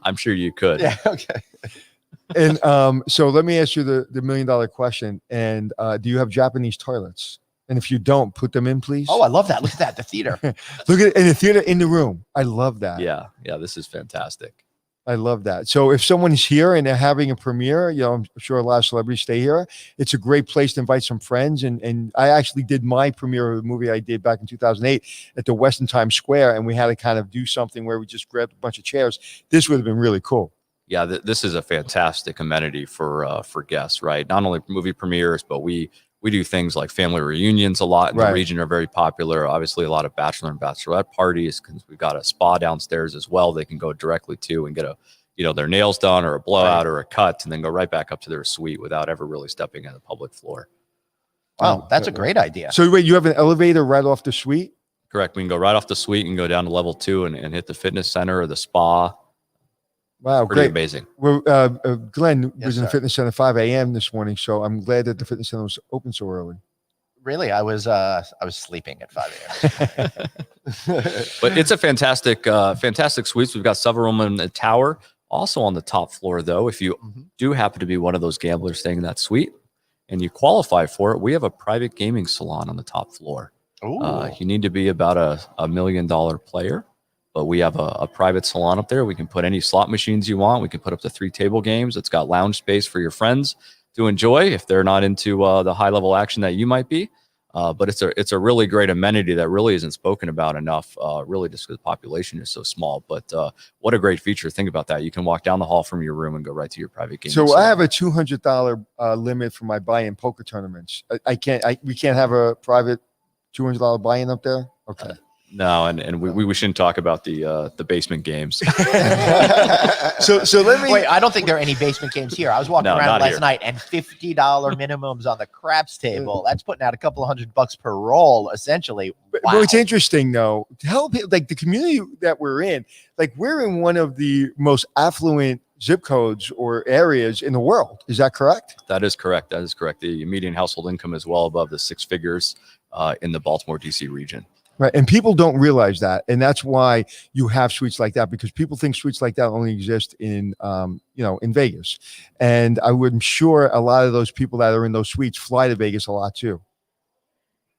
I'm sure you could. Yeah. Okay. And so let me ask you the $1 million question. And do you have Japanese toilets? And if you don't, put them in, please. Oh, I love that. Look at that. The theater. Look at it in the theater, in the room. I love that. Yeah. This is fantastic. I love that. So if someone's here and they're having a premiere, I'm sure a lot of celebrities stay here. It's a great place to invite some friends. And I actually did my premiere of a movie I did back in 2008 at the Westin Times Square. And we had to kind of do something where we just grabbed a bunch of chairs. This would have been really cool. Yeah, this is a fantastic amenity for guests, right? Not only movie premieres, but we do things like family reunions a lot in the region are very popular. Obviously, a lot of bachelor and bachelorette parties, because we've got a spa downstairs as well. They can go directly to and get their nails done or a blowout or a cut, and then go right back up to their suite without ever really stepping on the public floor. Wow, that's a great idea. So wait, you have an elevator right off the suite? Correct. We can go right off the suite and go down to level 2 and hit the fitness center or the spa. Wow, pretty great. Amazing. Well, Glenn was in the fitness center 5 a.m. this morning, so I'm glad that the fitness center was open so early. Really, I was sleeping at 5 a.m. But it's a fantastic suites. We've got several of them in the tower. Also on the top floor, though, if you do happen to be one of those gamblers staying in that suite and you qualify for it, we have a private gaming salon on the top floor. You need to be about a $1 million player. But we have a private salon up there. We can put any slot machines you want. We can put up to 3 table games. It's got lounge space for your friends to enjoy if they're not into the high level action that you might be. But it's a really great amenity that really isn't spoken about enough, really just because the population is so small. But what a great feature. Think about that. You can walk down the hall from your room and go right to your private game. So I have a $200 limit for my buy-in poker tournaments. We can't have a private $200 buy-in up there? Okay. No, and we shouldn't talk about the basement games. So let me Wait, I don't think there are any basement games here. I was walking No, around not last here. night and $50 minimums on the craps table. That's putting out a couple of $100 per roll, essentially. But Wow. what's interesting though, to help like the community that we're in, like we're in one of the most affluent zip codes or areas in the world. Is that correct? That is correct. That is correct. The median household income is well above the 6 figures in the Baltimore, D.C. region. Right. And people don't realize that. And that's why you have suites like that, because people think suites like that only exist in, in Vegas. And I'm sure a lot of those people that are in those suites fly to Vegas a lot too.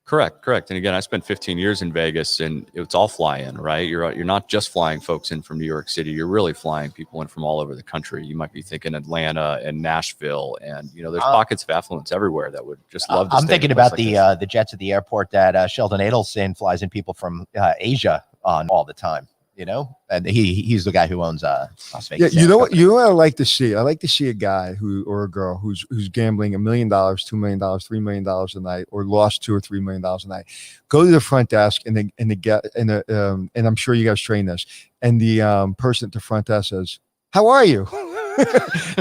Correct. And again, I spent 15 years in Vegas, and it's all fly-in, right? You're not just flying folks in from New York City. You're really flying people in from all over the country. You might be thinking Atlanta and Nashville, and there's pockets of affluence everywhere that would just love to I'm stay thinking in a place about like the jets at the airport that Sheldon Adelson flies in people from Asia on all the time. And he's the guy who owns Las Vegas. Yeah, you know what I like to see? I like to see a guy or a girl who's gambling $1 million, $2 million, $3 million a night, or lost $2 or $3 million a night. Go to the front desk and I'm sure you guys train this. And the person at the front desk says, "How are you?"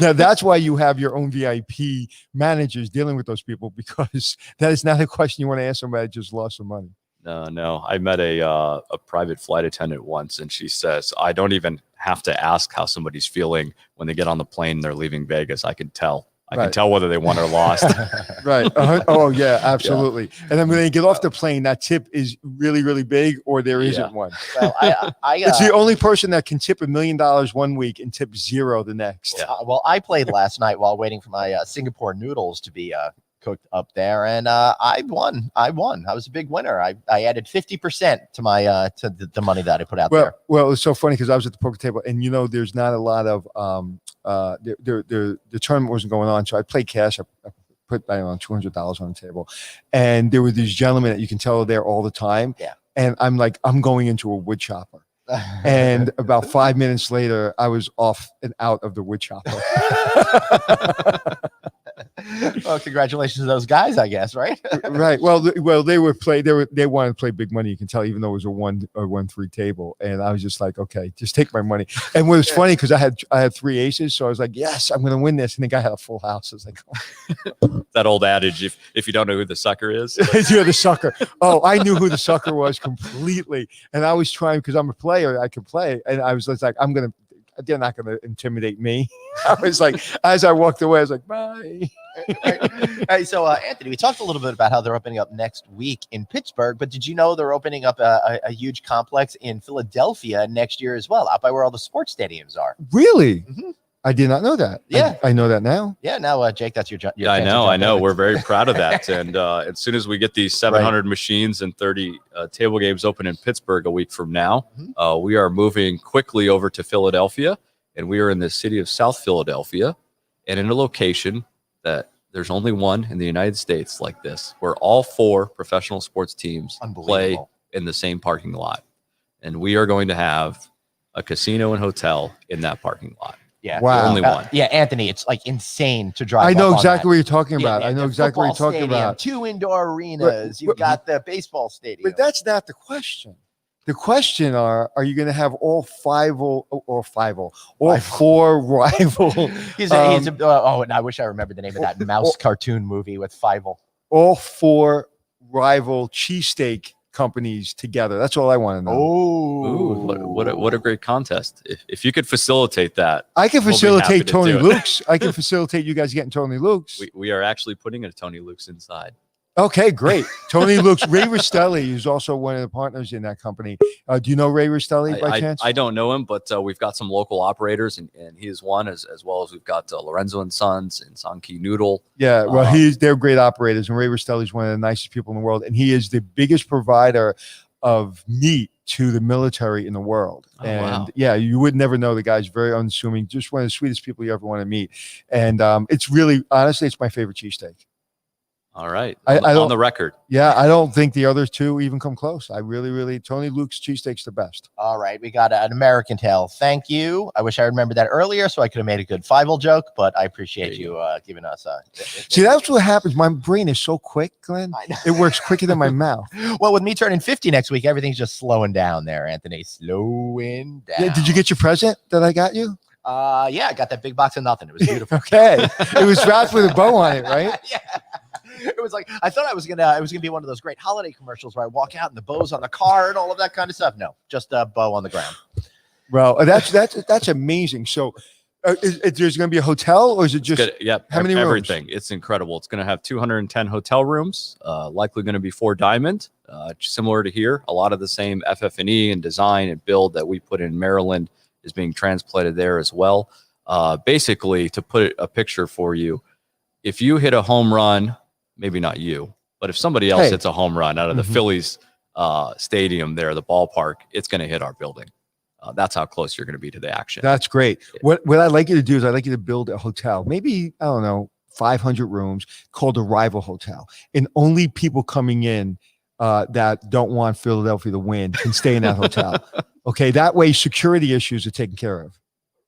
Now that's why you have your own VIP managers dealing with those people, because that is not a question you want to ask somebody that just lost some money. No. I met a private flight attendant once, and she says, I don't even have to ask how somebody's feeling when they get on the plane and they're leaving Vegas. I can tell. I can tell whether they won or lost. Right. Oh, yeah, absolutely. Yeah. And then when they get off the plane, that tip is really, really big, or there isn't one. Well, it's the only person that can tip $1 million one week and tip zero the next. Well, I played last night while waiting for my Singapore noodles to be cooked up there, and I won. I was a big winner. I added 50% to my to the money that I put out there. Well, it was so funny because I was at the poker table, and there's not a lot of the tournament wasn't going on, so I played cash. I put $200 on the table, and there were these gentlemen that you can tell are there all the time. Yeah. And I'm like, I'm going into a wood chopper. And about 5 minutes later, I was off and out of the wood chopper. Well, congratulations to those guys, I guess, right? Right. Well, they wanted to play big money. You can tell, even though it was a 1-3 table, and I was just like, okay, just take my money. And what was funny, because I had 3 aces, so I was like, yes, I'm going to win this. And the guy had a full house. I was like, oh. That old adage, if you don't know who the sucker is, you're the sucker. Oh, I knew who the sucker was completely, and I was trying, because I'm a player, I could play, and I was just like, they're not going to intimidate me. I was like, as I walked away, I was like, bye. Right. So, Anthony, we talked a little bit about how they're opening up next week in Pittsburgh, but did you know they're opening up a huge complex in Philadelphia next year as well, out by where all the sports stadiums are? Really? Mm-hmm. I did not know that. Yeah. I know that now. Yeah. Now, Jake, that's your yeah, I know. We're very proud of that. And as soon as we get these 700 machines and 30 table games open in Pittsburgh a week from now, we are moving quickly over to Philadelphia, and we are in the city of South Philadelphia, and in a location that there's only one in the United States like this, where all 4 professional sports teams play in the same parking lot. And we are going to have a casino and hotel in that parking lot. Yeah. Wow. Only one. Yeah, Anthony, it's like insane to drive. I know up exactly on what you're talking about. Yeah, I know the exactly what you're football talking stadium, about. 2 indoor arenas. You've got the baseball stadium. But that's not the question. The question are you going to have all 4 rival? And I wish I remembered the name of that mouse cartoon movie with Fievel. All 4 rival cheesesteak companies together. That's all I want to know. Ooh, what a great contest. If you could facilitate that. I can facilitate Tony do it. Luke's. I can facilitate you guys getting Tony Luke's. We are actually putting a Tony Luke's inside. Okay, great. Tony Luke's. Ray Rastelli is also one of the partners in that company. Do you know Ray Rastelli by chance? I don't know him, but we've got some local operators, and he is one, as well as we've got Lorenzo and Sons and Sanki Noodle. Yeah, well, they're great operators, and Ray Rastelli is one of the nicest people in the world, and he is the biggest provider of meat to the military in the world. Wow. Yeah, you would never know. The guy's very unassuming, just one of the sweetest people you ever want to meet. And it's really, honestly, it's my favorite cheesesteak. All right. I On don't- the record. Yeah, I don't think the other two even come close. I really, Tony Luke's cheesesteak's the best. All right, we got an American Tail. Thank you. I wish I remembered that earlier, so I could have made a good Fievel joke. But I appreciate you giving us a. See, that's what happens. My brain is so quick, Glenn. I know. It works quicker than my mouth. Well, with me turning 50 next week, everything's just slowing down there, Anthony. Slowing down. Yeah, did you get your present that I got you? Yeah, I got that big box of nothing. It was beautiful. Okay, it was wrapped with a bow on it, right? Yeah. It was like I thought it was gonna be one of those great holiday commercials where I walk out and the bow's on the car and all of that kind of stuff. No, just a bow on the ground. Well, that's amazing. So, there's going to be a hotel, or is it just Yep. how many rooms? Everything. It's incredible. It's going to have 210 hotel rooms, likely going to be 4 diamond, similar to here. A lot of the same FF&E and design and build that we put in Maryland is being transplanted there as well. Basically, to put a picture for you, if you hit a home run, maybe not you, but if somebody else hits a home run out of the Phillies stadium there, the ballpark, it's going to hit our building. That's how close you're going to be to the action. That's great. What I'd like you to do is I'd like you to build a hotel, maybe, I don't know, 500 rooms, called a rival hotel. And only people coming in that don't want Philadelphia to win can stay in that hotel. Okay, that way security issues are taken care of.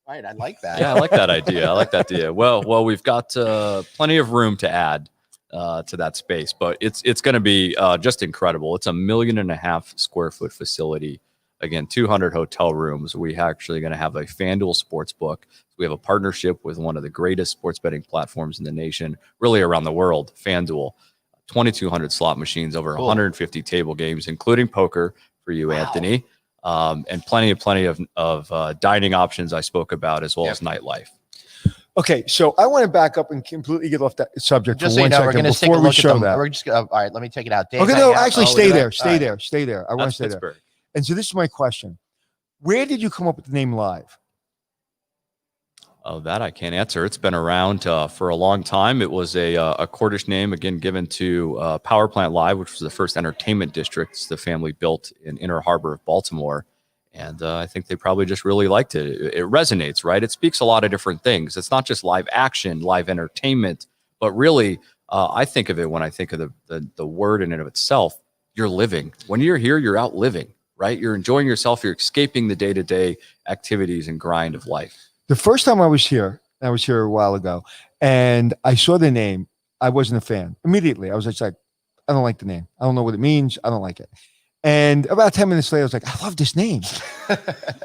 Right, I like that. Yeah, I like that idea. Well, we've got plenty of room to add to that space, but it's going to be just incredible. It's 1.5 million square foot facility. Again, 200 hotel rooms. We actually going to have a FanDuel sports book. We have a partnership with one of the greatest sports betting platforms in the nation, really around the world, FanDuel. 2,200 slot machines, over 150 table games, including poker for you, Anthony, and plenty of dining options I spoke about, as well as nightlife. Okay, so I want to back up and completely get off that subject Just for so you 1 know, we're second going to take a before we look at show them. that. We're just gonna, all right, let me take it out. Dave's Okay, no, hanging out. actually, Oh, stay look at there, that. stay All there, right. stay there. I want to That's stay there. Pittsburgh. And so this is my question. Where did you come up with the name Live? Oh, that I can't answer. It's been around for a long time. It was a Cordish name, again, given to Power Plant Live, which was the first entertainment district the family built in Inner Harbor of Baltimore. And I think they probably just really liked it. It resonates, right? It speaks a lot of different things. It's not just live action, live entertainment, but really, I think of it when I think of the word in and of itself, you're living. When you're here, you're out living, right? You're enjoying yourself. You're escaping the day-to-day activities and grind of life. The first time I was here a while ago, and I saw the name. I wasn't a fan. Immediately, I was just like, I don't like the name. I don't know what it means. I don't like it. And about 10 minutes later, I was like, I love this name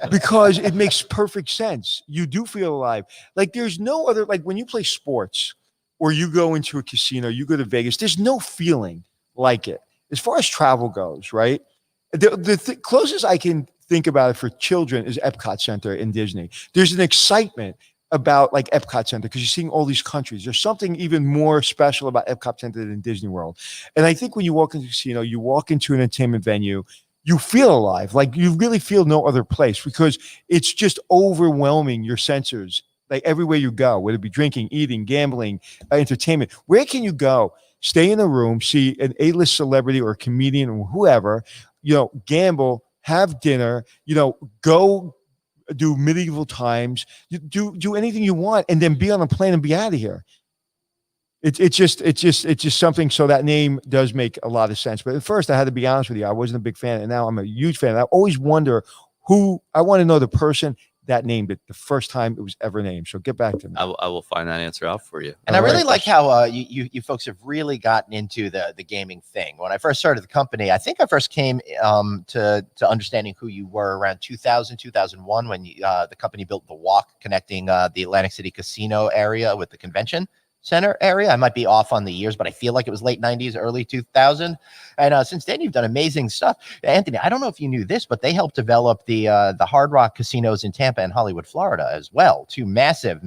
because it makes perfect sense. You do feel alive. Like there's no other, like when you play sports or you go into a casino, you go to Vegas, there's no feeling like it. As far as travel goes, right? The closest I can think about it for children is Epcot Center in Disney. There's an excitement about like Epcot Center because you're seeing all these countries. There's something even more special about Epcot Center than Disney World. And I think when you walk into a casino, you walk into an entertainment venue, you feel alive. Like you really feel no other place because it's just overwhelming your senses. Like everywhere you go, whether it be drinking, eating, gambling, entertainment, where can you go? Stay in a room, see an A-list celebrity or a comedian or whoever, gamble, have dinner, go do medieval times, do anything you want, and then be on a plane and be out of here. It's just something. So that name does make a lot of sense. But at first, I had to be honest with you, I wasn't a big fan, and now I'm a huge fan. I always wonder I want to know the person that named it the first time it was ever named. So get back to me. I will find that answer out for you. And I really like how you folks have really gotten into the gaming thing. When I first started the company, I think I first came to understanding who you were around 2000, 2001 when the company built the walk connecting the Atlantic City casino area with the convention center area. I might be off on the years, but I feel like it was late 90s, early 2000. And since then, you've done amazing stuff. Anthony, I don't know if you knew this, but they helped develop the Hard Rock casinos in Tampa and Hollywood, Florida as well. 2 massive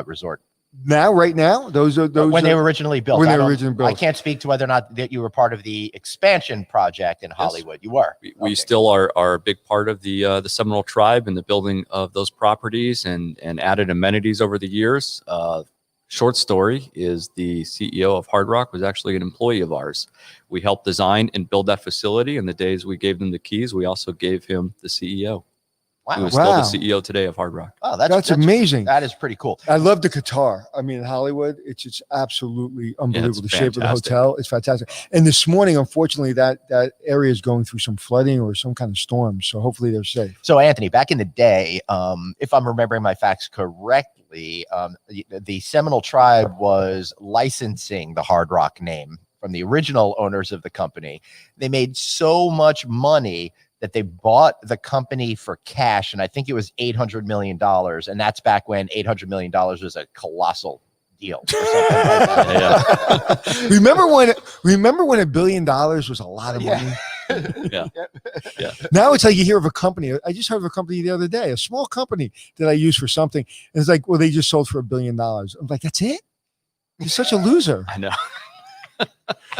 resort. Right now, those when they were originally built. I can't speak to whether or not that you were part of the expansion project in Hollywood. Yes. You were. We still are a big part of the Seminole tribe and the building of those properties and added amenities over the years. Short story is the CEO of Hard Rock was actually an employee of ours. We helped design and build that facility. In the days we gave them the keys, we also gave him the CEO. Who is Wow. still the CEO today of Hard Rock. Oh, That's amazing. That is pretty cool. I love the Qatar. I mean, in Hollywood, it's just absolutely unbelievable. The shape of the fantastic. hotel is fantastic. And this morning, unfortunately, that area is going through some flooding or some kind of storm. So hopefully they're safe. So, Anthony, back in the day, if I'm remembering my facts correctly, the Seminole tribe was licensing the Hard Rock name from the original owners of the company. They made so much money that they bought the company for cash, and I think it was $800 million. And that's back when $800 million was a colossal deal. Or something like that. Yeah. remember when $1 billion was a lot of money? Yeah. Yeah. Now it's like you hear of a company. I just heard of a company the other day, a small company that I use for something. And it's like, well, they just sold for $1 billion. I'm like, that's it? You're such a loser. I know.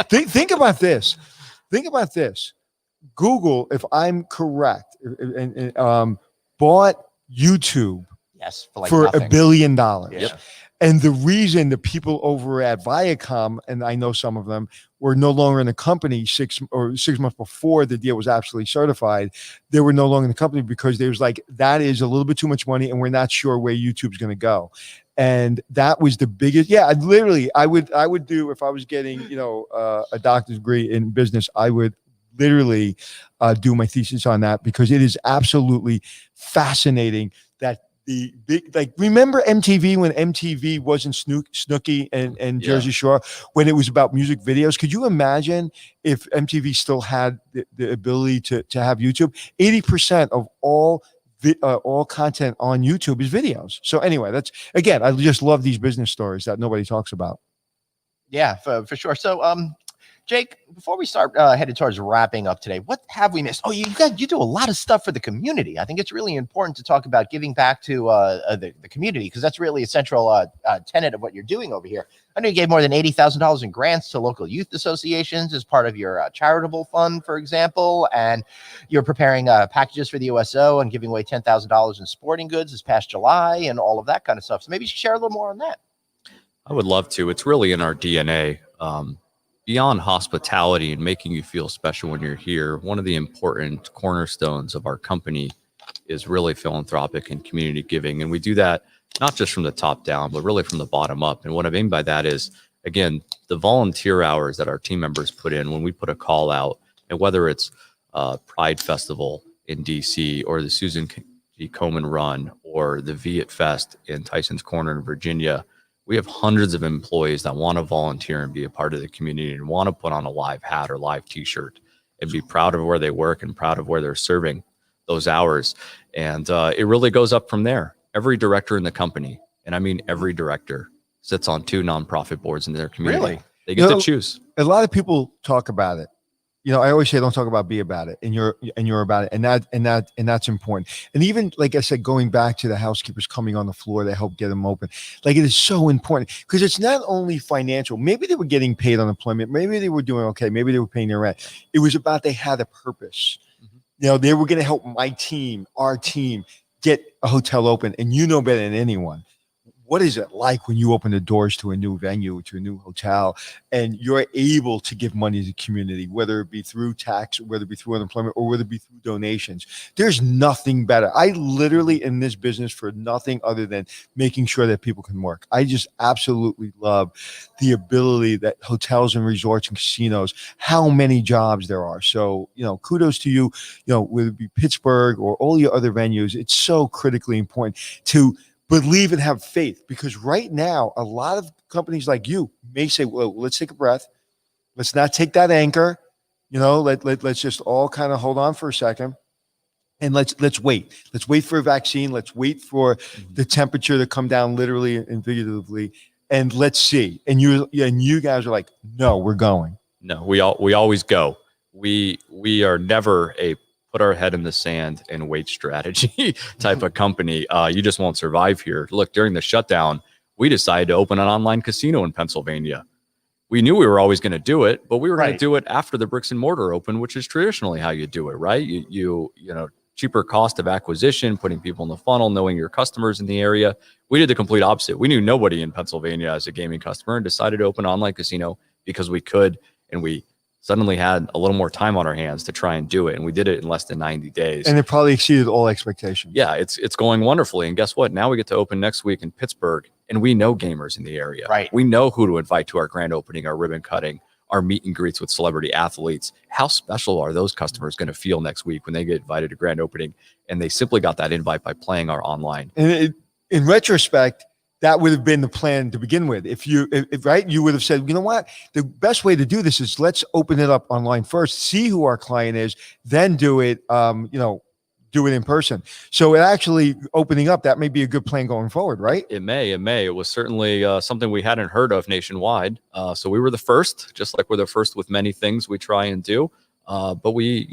Think about this. Think about this. Google, if I'm correct, bought YouTube Yes, for like for nothing. $1 billion. Yep. And the reason the people over at Viacom, and I know some of them, were no longer in the company 6 months before the deal was absolutely certified, they were no longer in the company because they was like, that is a little bit too much money and we're not sure where YouTube's going to go. And that was the biggest. Yeah, literally, I would do, if I was getting, a doctor's degree in business, I would literally do my thesis on that, because it is absolutely fascinating that the big, like, remember MTV when MTV wasn't Snooki and Jersey Shore, when it was about music videos? Could you imagine if MTV still had the ability to have YouTube? 80% of all content on YouTube is videos. So anyway, that's, again, I just love these business stories that nobody talks about. Yeah, for sure. So, Jake, before we start headed towards wrapping up today, what have we missed? Oh, you do a lot of stuff for the community. I think it's really important to talk about giving back to the community, because that's really a central tenet of what you're doing over here. I know you gave more than $80,000 in grants to local youth associations as part of your charitable fund, for example, and you're preparing packages for the USO and giving away $10,000 in sporting goods this past July and all of that kind of stuff. So maybe you should share a little more on that. I would love to. It's really in our DNA. Beyond hospitality and making you feel special when you're here, one of the important cornerstones of our company is really philanthropic and community giving. And we do that not just from the top down, but really from the bottom up. And what I mean by that is, again, the volunteer hours that our team members put in when we put a call out, and whether it's Pride Festival in DC or the Susan G. Komen Run or the Viet Fest in Tyson's Corner in Virginia, we have hundreds of employees that want to volunteer and be a part of the community and want to put on a live hat or live t-shirt and be proud of where they work and proud of where they're serving those hours. And it really goes up from there. Every director in the company, and I mean every director, sits on 2 nonprofit boards in their community. Really? They get to choose. A lot of people talk about it. I always say, don't talk about, be about it, and you're about it, and that's important. And even, like I said, going back to the housekeepers coming on the floor to help get them open, like, it is so important, because it's not only financial. Maybe they were getting paid unemployment, maybe they were doing okay, maybe they were paying their rent. It was about, they had a purpose. Mm-hmm. They were going to help our team get a hotel open, and you know better than anyone. What is it like when you open the doors to a new venue, to a new hotel, and you're able to give money to the community, whether it be through tax, whether it be through unemployment, or whether it be through donations? There's nothing better. I literally in this business for nothing other than making sure that people can work. I just absolutely love the ability that hotels and resorts and casinos, how many jobs there are. So, kudos to you, whether it be Pittsburgh or all your other venues. It's so critically important to believe and have faith, because right now a lot of companies like you may say, well, let's take a breath, let's not take that anchor, let's just all kind of hold on for a second, and let's wait for a vaccine, let's wait for the temperature to come down literally and figuratively, and let's see. And you guys are like, no, we're going. No, we always go. We are never a put our head in the sand and wait strategy type of company. You just won't survive here. Look, during the shutdown, we decided to open an online casino in Pennsylvania. We knew we were always going to do it, but we were going to do it after the bricks and mortar open, which is traditionally how you do it, right? You cheaper cost of acquisition, putting people in the funnel, knowing your customers in the area. We did the complete opposite. We knew nobody in Pennsylvania as a gaming customer and decided to open an online casino because we could, and we suddenly had a little more time on our hands to try and do it. And we did it in less than 90 days. And it probably exceeded all expectations. Yeah, it's going wonderfully. And guess what? Now we get to open next week in Pittsburgh, and we know gamers in the area. Right. We know who to invite to our grand opening, our ribbon cutting, our meet and greets with celebrity athletes. How special are those customers going to feel next week when they get invited to grand opening? And they simply got that invite by playing our online. And in retrospect, that would have been the plan to begin with. If right, you would have said, you know what, the best way to do this is let's open it up online first, see who our client is, then do it, do it in person. So it actually opening up, that may be a good plan going forward, right? It may. It was certainly something we hadn't heard of nationwide. So we were the first, just like we're the first with many things we try and do. But we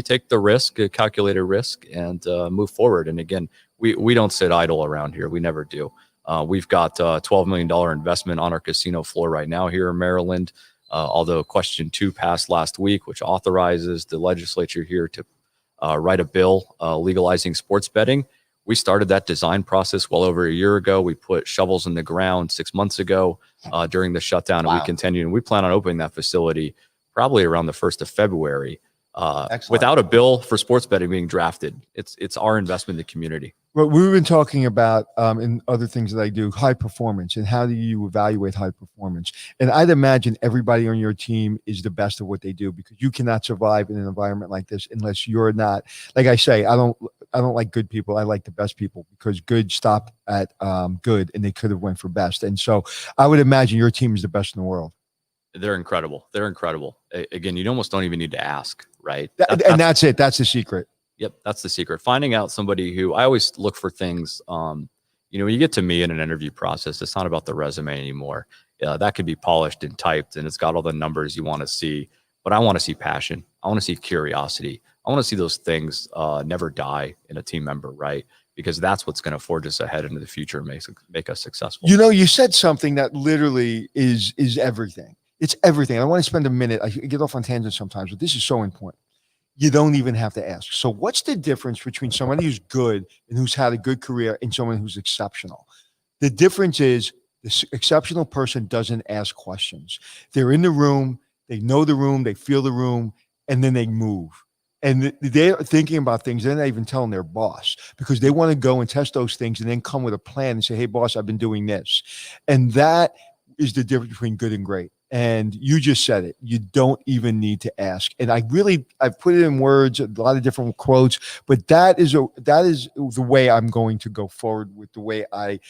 take the risk, a calculated risk, and move forward. And again, we don't sit idle around here. We never do. We've got a $12 million investment on our casino floor right now here in Maryland. Although Question 2 passed last week, which authorizes the legislature here to write a bill legalizing sports betting. We started that design process well over a year ago. We put shovels in the ground 6 months ago during the shutdown, and we continue. And we plan on opening that facility probably around the 1st of February. Without a bill for sports betting being drafted. It's our investment in the community. Well, we've been talking about in other things that I do, high performance, and how do you evaluate high performance? And I'd imagine everybody on your team is the best of what they do, because you cannot survive in an environment like this unless you're not. Like I say, I don't like good people. I like the best people, because good stopped at good, and they could have went for best. And so I would imagine your team is the best in the world. They're incredible. Again, you almost don't even need to ask, right? That's it. That's the secret. Yep, that's the secret. Finding out somebody who I always look for things. When you get to me in an interview process, it's not about the resume anymore. That could be polished and typed, and it's got all the numbers you want to see. But I want to see passion. I want to see curiosity. I want to see those things never die in a team member, right? Because that's what's going to forge us ahead into the future and make us successful. You said something that literally is everything. It's everything. I want to spend a minute. I get off on tangents sometimes, but this is so important. You don't even have to ask. So what's the difference between somebody who's good and who's had a good career and someone who's exceptional? The difference is this exceptional person doesn't ask questions. They're in the room, they know the room, they feel the room, and then they move. And they're thinking about things. They're not even telling their boss, because they want to go and test those things and then come with a plan and say, hey, boss, I've been doing this. And that is the difference between good and great. And you just said it. You don't even need to ask. And I've put it in words, a lot of different quotes, but that is the way I'm going to go forward with the way I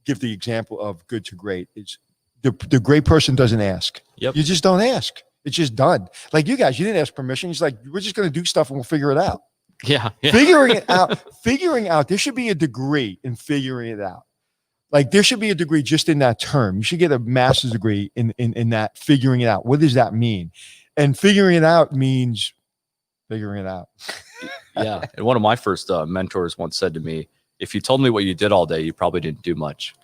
give the example of good to great. It's the great person doesn't ask. Yep. You just don't ask. It's just done. Like you guys, you didn't ask permission. It's like, we're just going to do stuff and we'll figure it out. Yeah. Figuring out, there should be a degree in figuring it out. Like there should be a degree just in that term. You should get a master's degree in that, figuring it out. What does that mean? And figuring it out means figuring it out. Yeah. And one of my first mentors once said to me, if you told me what you did all day, you probably didn't do much.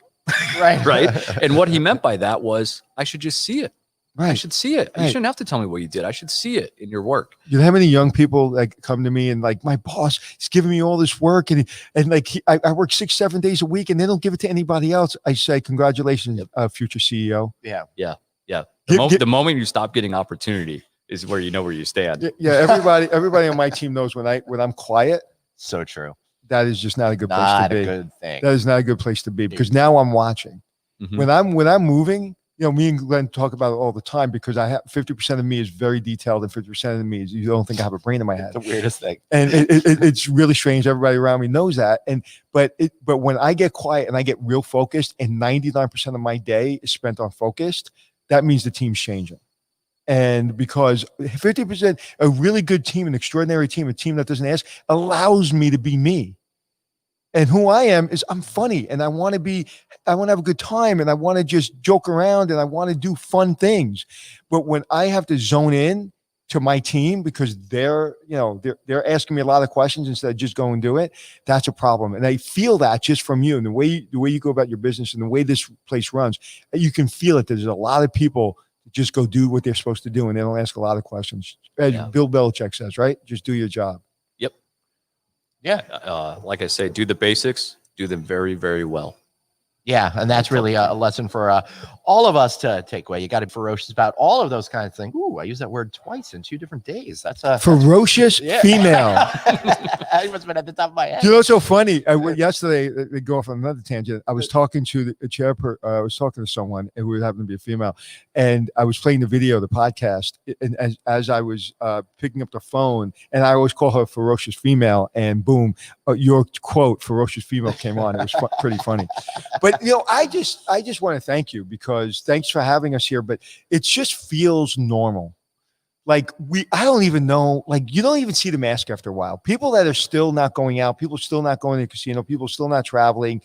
Right. Right. And what he meant by that was I should just see it. Right. I should see it. Right. You shouldn't have to tell me what you did. I should see it in your work. You know how many young people like come to me and like, my boss is giving me all this work and like I work 6-7 days a week and they don't give it to anybody else. I say, congratulations, future CEO. Yeah. The moment you stop getting opportunity is where you know where you stand. Yeah. Everybody on my team knows when I'm quiet. So true. That is just not a good place Not to be. a good thing. That is not a good place to be, because now I'm watching. Mhm. When I'm moving, me and Glenn talk about it all the time, because I have 50% of me is very detailed and 50% of me is, you don't think I have a brain in my head. The weirdest thing. And it's really strange. Everybody around me knows that. But when I get quiet and I get real focused and 99% of my day is spent on focused, that means the team's changing. And because 50%, a really good team, an extraordinary team, a team that doesn't ask, allows me to be me. And who I am is I'm funny and I want to have a good time and I want to just joke around and I want to do fun things. But when I have to zone in to my team because they're asking me a lot of questions instead of just go and do it, that's a problem. And I feel that just from you and the way you go about your business and the way this place runs, you can feel it. There's a lot of people that just go do what they're supposed to do and they don't ask a lot of questions. As Bill Belichick says, right? Just do your job. Yeah. Like I say, do the basics, do them very, very well. Yeah, and that's really a lesson for all of us to take away. You got to be ferocious about all of those kinds of things. Ooh, I used that word twice in 2 different days. That's a Ferocious female. I must have been at the top of my head. You know what's so funny? Yesterday, to go off on another tangent, I was talking to the chairperson. I was talking to someone who happened to be a female, and I was playing the video, the podcast, and as I was picking up the phone, and I always call her a ferocious female, and boom, your quote, ferocious female, came on. It was pretty funny. But I just want to thank you, because thanks for having us here. But it just feels normal. Like I don't even know, like you don't even see the mask after a while. People that are still not going out, people still not going to the casino, people still not traveling.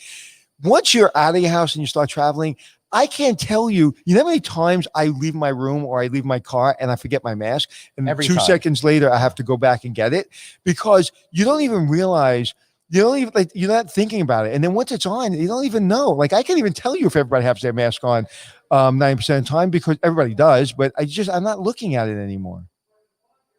Once you're out of your house and you start traveling, I can't tell you, how many times I leave my room or I leave my car and I forget my mask. And Every 2 time. seconds later, I have to go back and get it, because you don't even realize, you're not thinking about it. And then once it's on, you don't even know. Like I can't even tell you if everybody has their mask on 90% of the time, because everybody does, but I'm not looking at it anymore.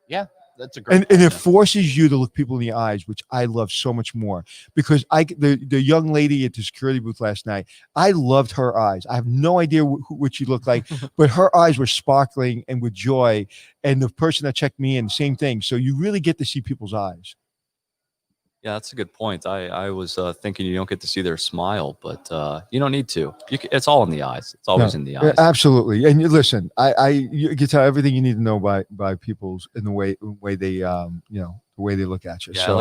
Yeah, that's a great And it forces you to look people in the eyes, which I love so much more, because the young lady at the security booth last night, I loved her eyes. I have no idea what she looked like, but her eyes were sparkling and with joy. And the person that checked me in, same thing. So you really get to see people's eyes. Yeah, that's a good point. I was thinking you don't get to see their smile, but you don't need to. It's all in the eyes. It's always in the eyes. Absolutely. And listen, you can tell everything you need to know by people's in the way they the way they look at you. Yeah, so,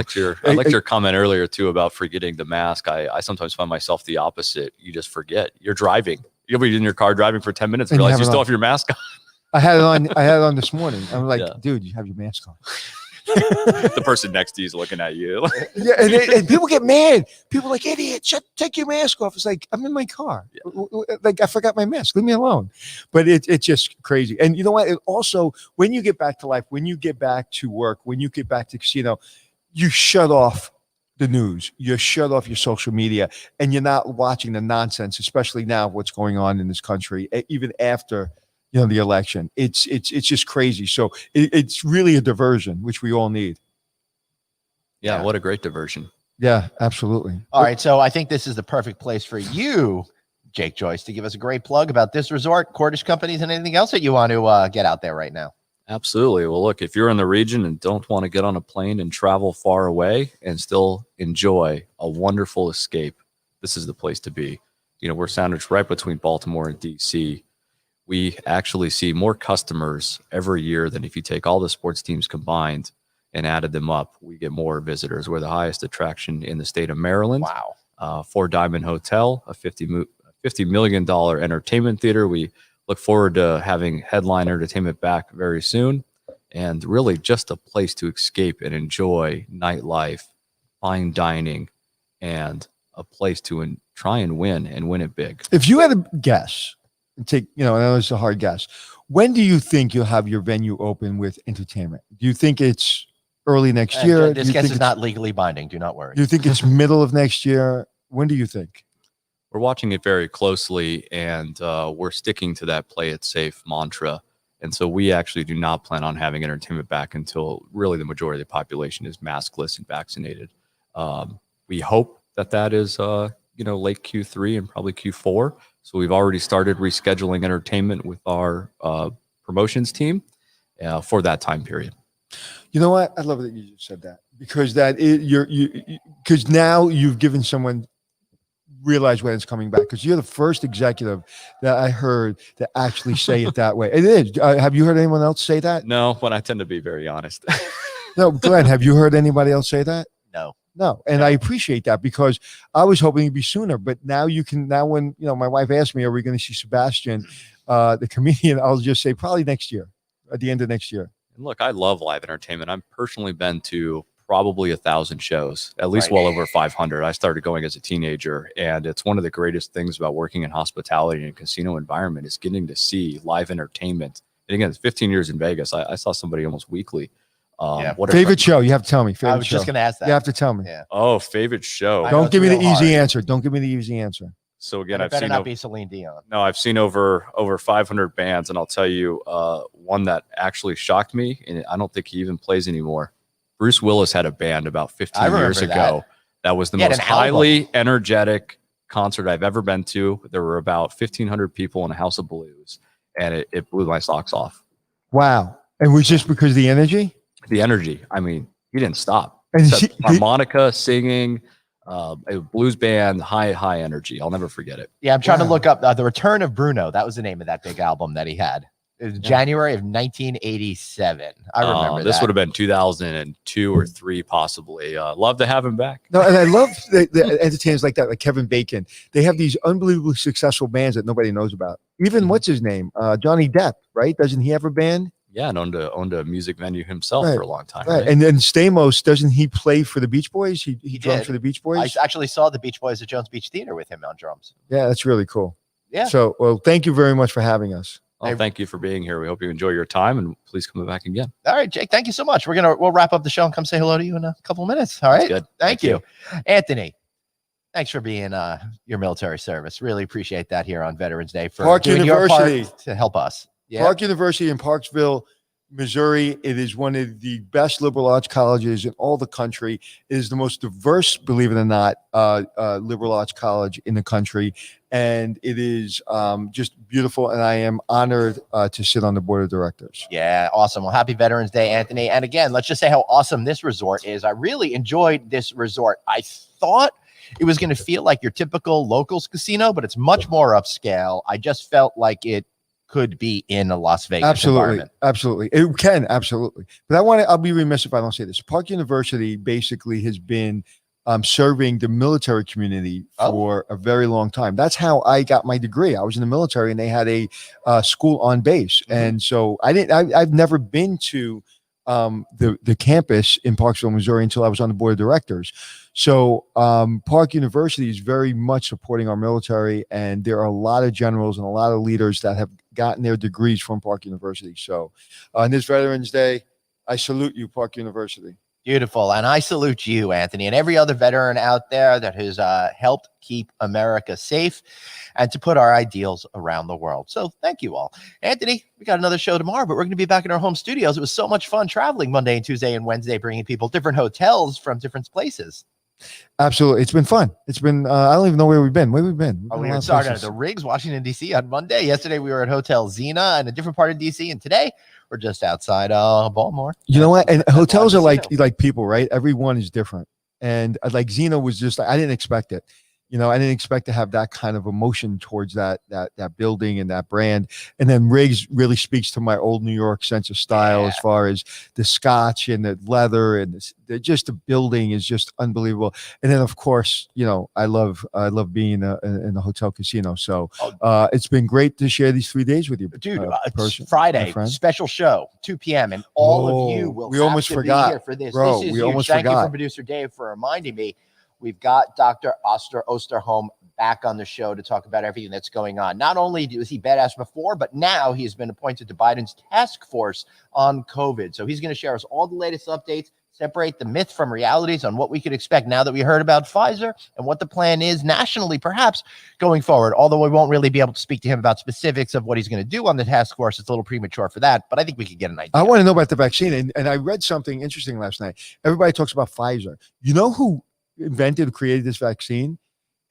I liked your comment earlier too about forgetting the mask. I sometimes find myself the opposite. You just forget. You're driving. You'll be in your car driving for 10 minutes and realize you still have your mask on. I had it on this morning. I'm like, dude, you have your mask on. The person next to you is looking at you. Yeah, and people get mad. People are like, idiot, take your mask off. It's like, I'm in my car. Yeah. Like, I forgot my mask. Leave me alone. But it's just crazy. And you know what? It also, when you get back to life, when you get back to work, when you get back to casino, you shut off the news. You shut off your social media, and you're not watching the nonsense, especially now what's going on in this country, even after the election. It's just crazy. So it's really a diversion, which we all need. Yeah, what a great diversion. Yeah, absolutely. All right, so I think this is the perfect place for you, Jake Joyce, to give us a great plug about this resort, Cordish companies, and anything else that you want to get out there right now. Absolutely. Well, look, if you're in the region and don't want to get on a plane and travel far away and still enjoy a wonderful escape, this is the place to be. We're sandwiched right between Baltimore and DC. We actually see more customers every year than if you take all the sports teams combined and added them up. We get more visitors. We're the highest attraction in the state of Maryland. Wow. 4 Diamond Hotel, a $50 million entertainment theater. We look forward to having headline entertainment back very soon. And really just a place to escape and enjoy nightlife, fine dining, and a place to try and win it big. If you had a guess, I know it's a hard guess. When do you think you'll have your venue open with entertainment? Do you think it's early next year? This guess is not legally binding. Do not worry. Do you think it's middle of next year? When do you think? We're watching it very closely, and we're sticking to that play it safe mantra. And so we actually do not plan on having entertainment back until really the majority of the population is maskless and vaccinated. We hope that is late Q3 and probably Q4. So we've already started rescheduling entertainment with our promotions team for that time period. You know what? I love that you just said that, because because now you've given someone realize when it's coming back, because you're the first executive that I heard that actually say it that way. It is. Have you heard anyone else say that? No, but I tend to be very honest. No, Glenn, have you heard anybody else say that? No. And I appreciate that, because I was hoping it'd be sooner, but now when my wife asked me, are we going to see Sebastian, the comedian, I'll just say probably next year, at the end of next year. And look, I love live entertainment. I've personally been to probably 1,000 shows, at least well over 500. I started going as a teenager, and it's one of the greatest things about working in hospitality and casino environment is getting to see live entertainment. And again, it's 15 years in Vegas. I saw somebody almost weekly. Favorite show? You have to tell me. I was just going to ask that. You have to tell me. Yeah. Oh, favorite show. Don't give me the easy answer. Don't give me the easy answer. So again, I've seen not be Celine Dion. No, I've seen over 500 bands, and I'll tell you one that actually shocked me, and I don't think he even plays anymore. Bruce Willis had a band about 15 years ago that was the most highly energetic concert I've ever been to. There were about 1,500 people in a House of Blues, and it blew my socks off. Wow. And was just because of the energy? The energy. I mean, he didn't stop. And Harmonica, singing, a blues band, high energy. I'll never forget it. Yeah, I'm trying to look up The Return of Bruno. That was the name of that big album that he had. It was January of 1987. I remember this that. would have been 2002 or 3, possibly. Love to have him back. No, and I love the entertainers like that, like Kevin Bacon. They have these unbelievably successful bands that nobody knows about. Even what's his name? Johnny Depp, right? Doesn't he have a band? Yeah, and owned a music venue himself for a long time. Right. And then Stamos, doesn't he play for the Beach Boys? He drummed for the Beach Boys. I actually saw the Beach Boys at Jones Beach Theater with him on drums. Yeah, that's really cool. Yeah. So, well, thank you very much for having us. Well, thank you for being here. We hope you enjoy your time, and please come back again. All right, Jake, thank you so much. We'll wrap up the show and come say hello to you in a couple of minutes. All right. Good. Thank you. Anthony, thanks for being your military service. Really appreciate that here on Veterans Day for Park doing University. your part to help us. Yeah. Park University in Parksville, Missouri. It is one of the best liberal arts colleges in all the country. It is the most diverse, believe it or not, liberal arts college in the country. And it is just beautiful. And I am honored to sit on the board of directors. Yeah, awesome. Well, happy Veterans Day, Anthony. And again, let's just say how awesome this resort is. I really enjoyed this resort. I thought it was going to feel like your typical locals casino, but it's much more upscale. I just felt like it could be in a Las Vegas environment. Absolutely. It can, absolutely. But I'll be remiss if I don't say this. Park University basically has been serving the military community for a very long time. That's how I got my degree. I was in the military, and they had a school on base. And so I've never been to the campus in Parksville, Missouri until I was on the board of directors. So Park University is very much supporting our military, and there are a lot of generals and a lot of leaders that have gotten their degrees from Park University. So on this Veterans Day, I salute you, Park University. Beautiful. And I salute you, Anthony, and every other veteran out there that has helped keep America safe and to put our ideals around the world. So thank you all. Anthony, we got another show tomorrow, but we're going to be back in our home studios. It was so much fun traveling Monday and Tuesday and Wednesday, bringing people different hotels from different places. Absolutely. It's been fun. It's been, I don't even know where we've been. Where we've been? We started at the Riggs, Washington, D.C. on Monday. Yesterday, we were at Hotel Xena in a different part of D.C. And today, we're just outside Baltimore. You know what? And hotels are like people, right? Everyone is different. And like Xena was just, I didn't expect it. You know, I didn't expect to have that kind of emotion towards that building and that brand. And then Riggs really speaks to my old New York sense of style as far as the scotch and the leather and just the building is just unbelievable. And then of course, you know, I love being in a hotel casino. So it's been great to share these 3 days with you, dude. It's Friday, special show, 2 p.m. and all of you will. We almost forgot be here for this. Bro, this is we huge. almost Thank forgot. you for producer Dave for reminding me. We've got Dr. Osterholm back on the show to talk about everything that's going on. Not only was he badass before, but now he has been appointed to Biden's task force on COVID. So he's going to share us all the latest updates, separate the myth from realities on what we could expect now that we heard about Pfizer and what the plan is nationally, perhaps going forward. Although we won't really be able to speak to him about specifics of what he's going to do on the task force. It's a little premature for that, but I think we could get an idea. I want to know about the vaccine. And I read something interesting last night. Everybody talks about Pfizer. You know who created this vaccine?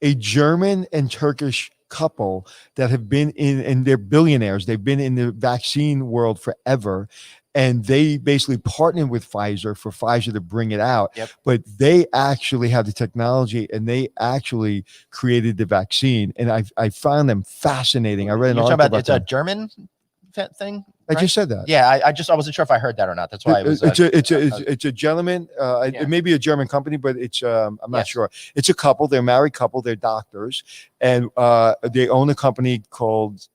A German and Turkish couple that have been and they're billionaires. They've been in the vaccine world forever. And they basically partnered with Pfizer for Pfizer to bring it out. Yep. But they actually have the technology and they actually created the vaccine. And I found them fascinating. I read an article about it's a German thing. I just said that. Yeah, I wasn't sure if I heard that or not. That's why it was. It's a gentleman. It may be a German company, but it's I'm not sure. It's a couple. They're a married couple. They're doctors, and they own a company called.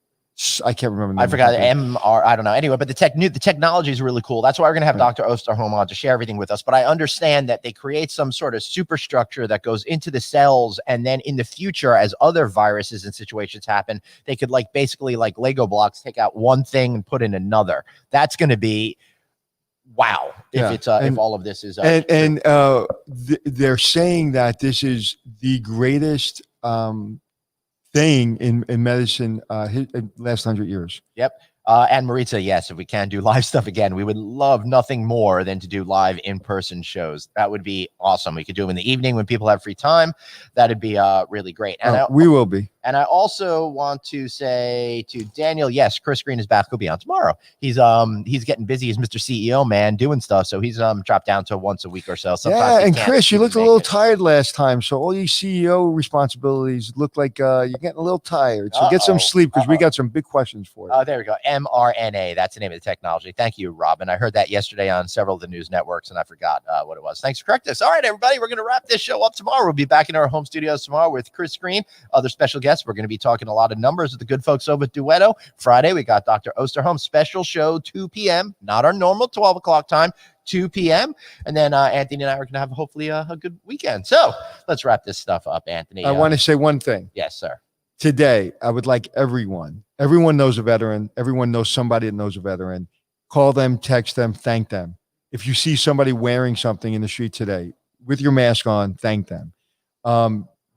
I can't remember. The name I forgot MR. I don't know. Anyway, but the technology is really cool. That's why we're going to have Dr. Osterholm on to share everything with us. But I understand that they create some sort of superstructure that goes into the cells, and then in the future, as other viruses and situations happen, they could basically like Lego blocks, take out one thing and put in another. That's going to be wow. If if all of this is they're saying that this is the greatest thing in medicine last 100 years. Yep. And Maritza, yes, if we can do live stuff again, we would love nothing more than to do live in-person shows. That would be awesome. We could do them in the evening when people have free time. That'd be really great. And we will be. And I also want to say to Daniel, yes, Chris Green is back. He'll be on tomorrow. He's getting busy as Mr. CEO man doing stuff. So he's dropped down to once a week or so. Yeah, and Chris, you looked a little tired last time. So all these CEO responsibilities look like you're getting a little tired. So get some sleep because we got some big questions for you. Oh, there we go. mRNA. That's the name of the technology. Thank you, Robin. I heard that yesterday on several of the news networks and I forgot what it was. Thanks for correcting us. All right, everybody, we're going to wrap this show up tomorrow. We'll be back in our home studios tomorrow with Chris Green, other special guests. We're going to be talking a lot of numbers with the good folks over at Duetto. Friday, we got Dr. Osterholm, special show, 2 p.m., not our normal 12 o'clock time, 2 p.m. And then Anthony and I are going to have hopefully a good weekend. So let's wrap this stuff up, Anthony. I want to say one thing. Yes, sir. Today, I would like everyone knows a veteran. Everyone knows somebody that knows a veteran. Call them, text them, thank them. If you see somebody wearing something in the street today with your mask on, thank them.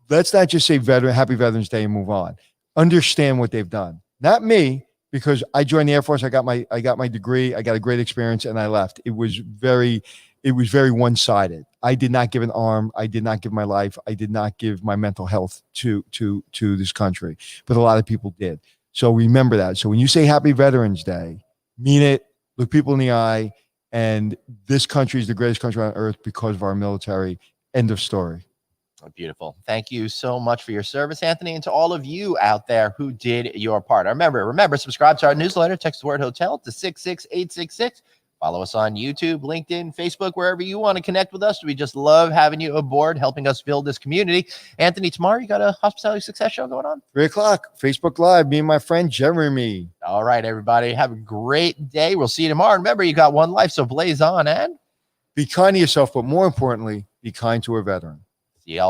Let's not just say Happy Veterans Day and move on. Understand what they've done. Not me, because I joined the Air Force. I got my degree. I got a great experience, and I left. It was very one-sided. I did not give an arm. I did not give my life. I did not give my mental health to this country, but a lot of people did. So remember that. So when you say Happy Veterans Day, mean it. Look people in the eye. And this country is the greatest country on earth because of our military. End of story. Beautiful. Thank you so much for your service, Anthony, and to all of you out there who did your part. Remember, subscribe to our newsletter. Text the word hotel to 66866. Follow us on YouTube, LinkedIn, Facebook, wherever you want to connect with us. We just love having you aboard, helping us build this community. Anthony, tomorrow you got a Hospitality Success Show going on? 3 o'clock, Facebook Live, me and my friend Jeremy. All right, everybody. Have a great day. We'll see you tomorrow. Remember, you got one life, so blaze on and be kind to yourself, but more importantly, be kind to a veteran. see y'all tomorrow.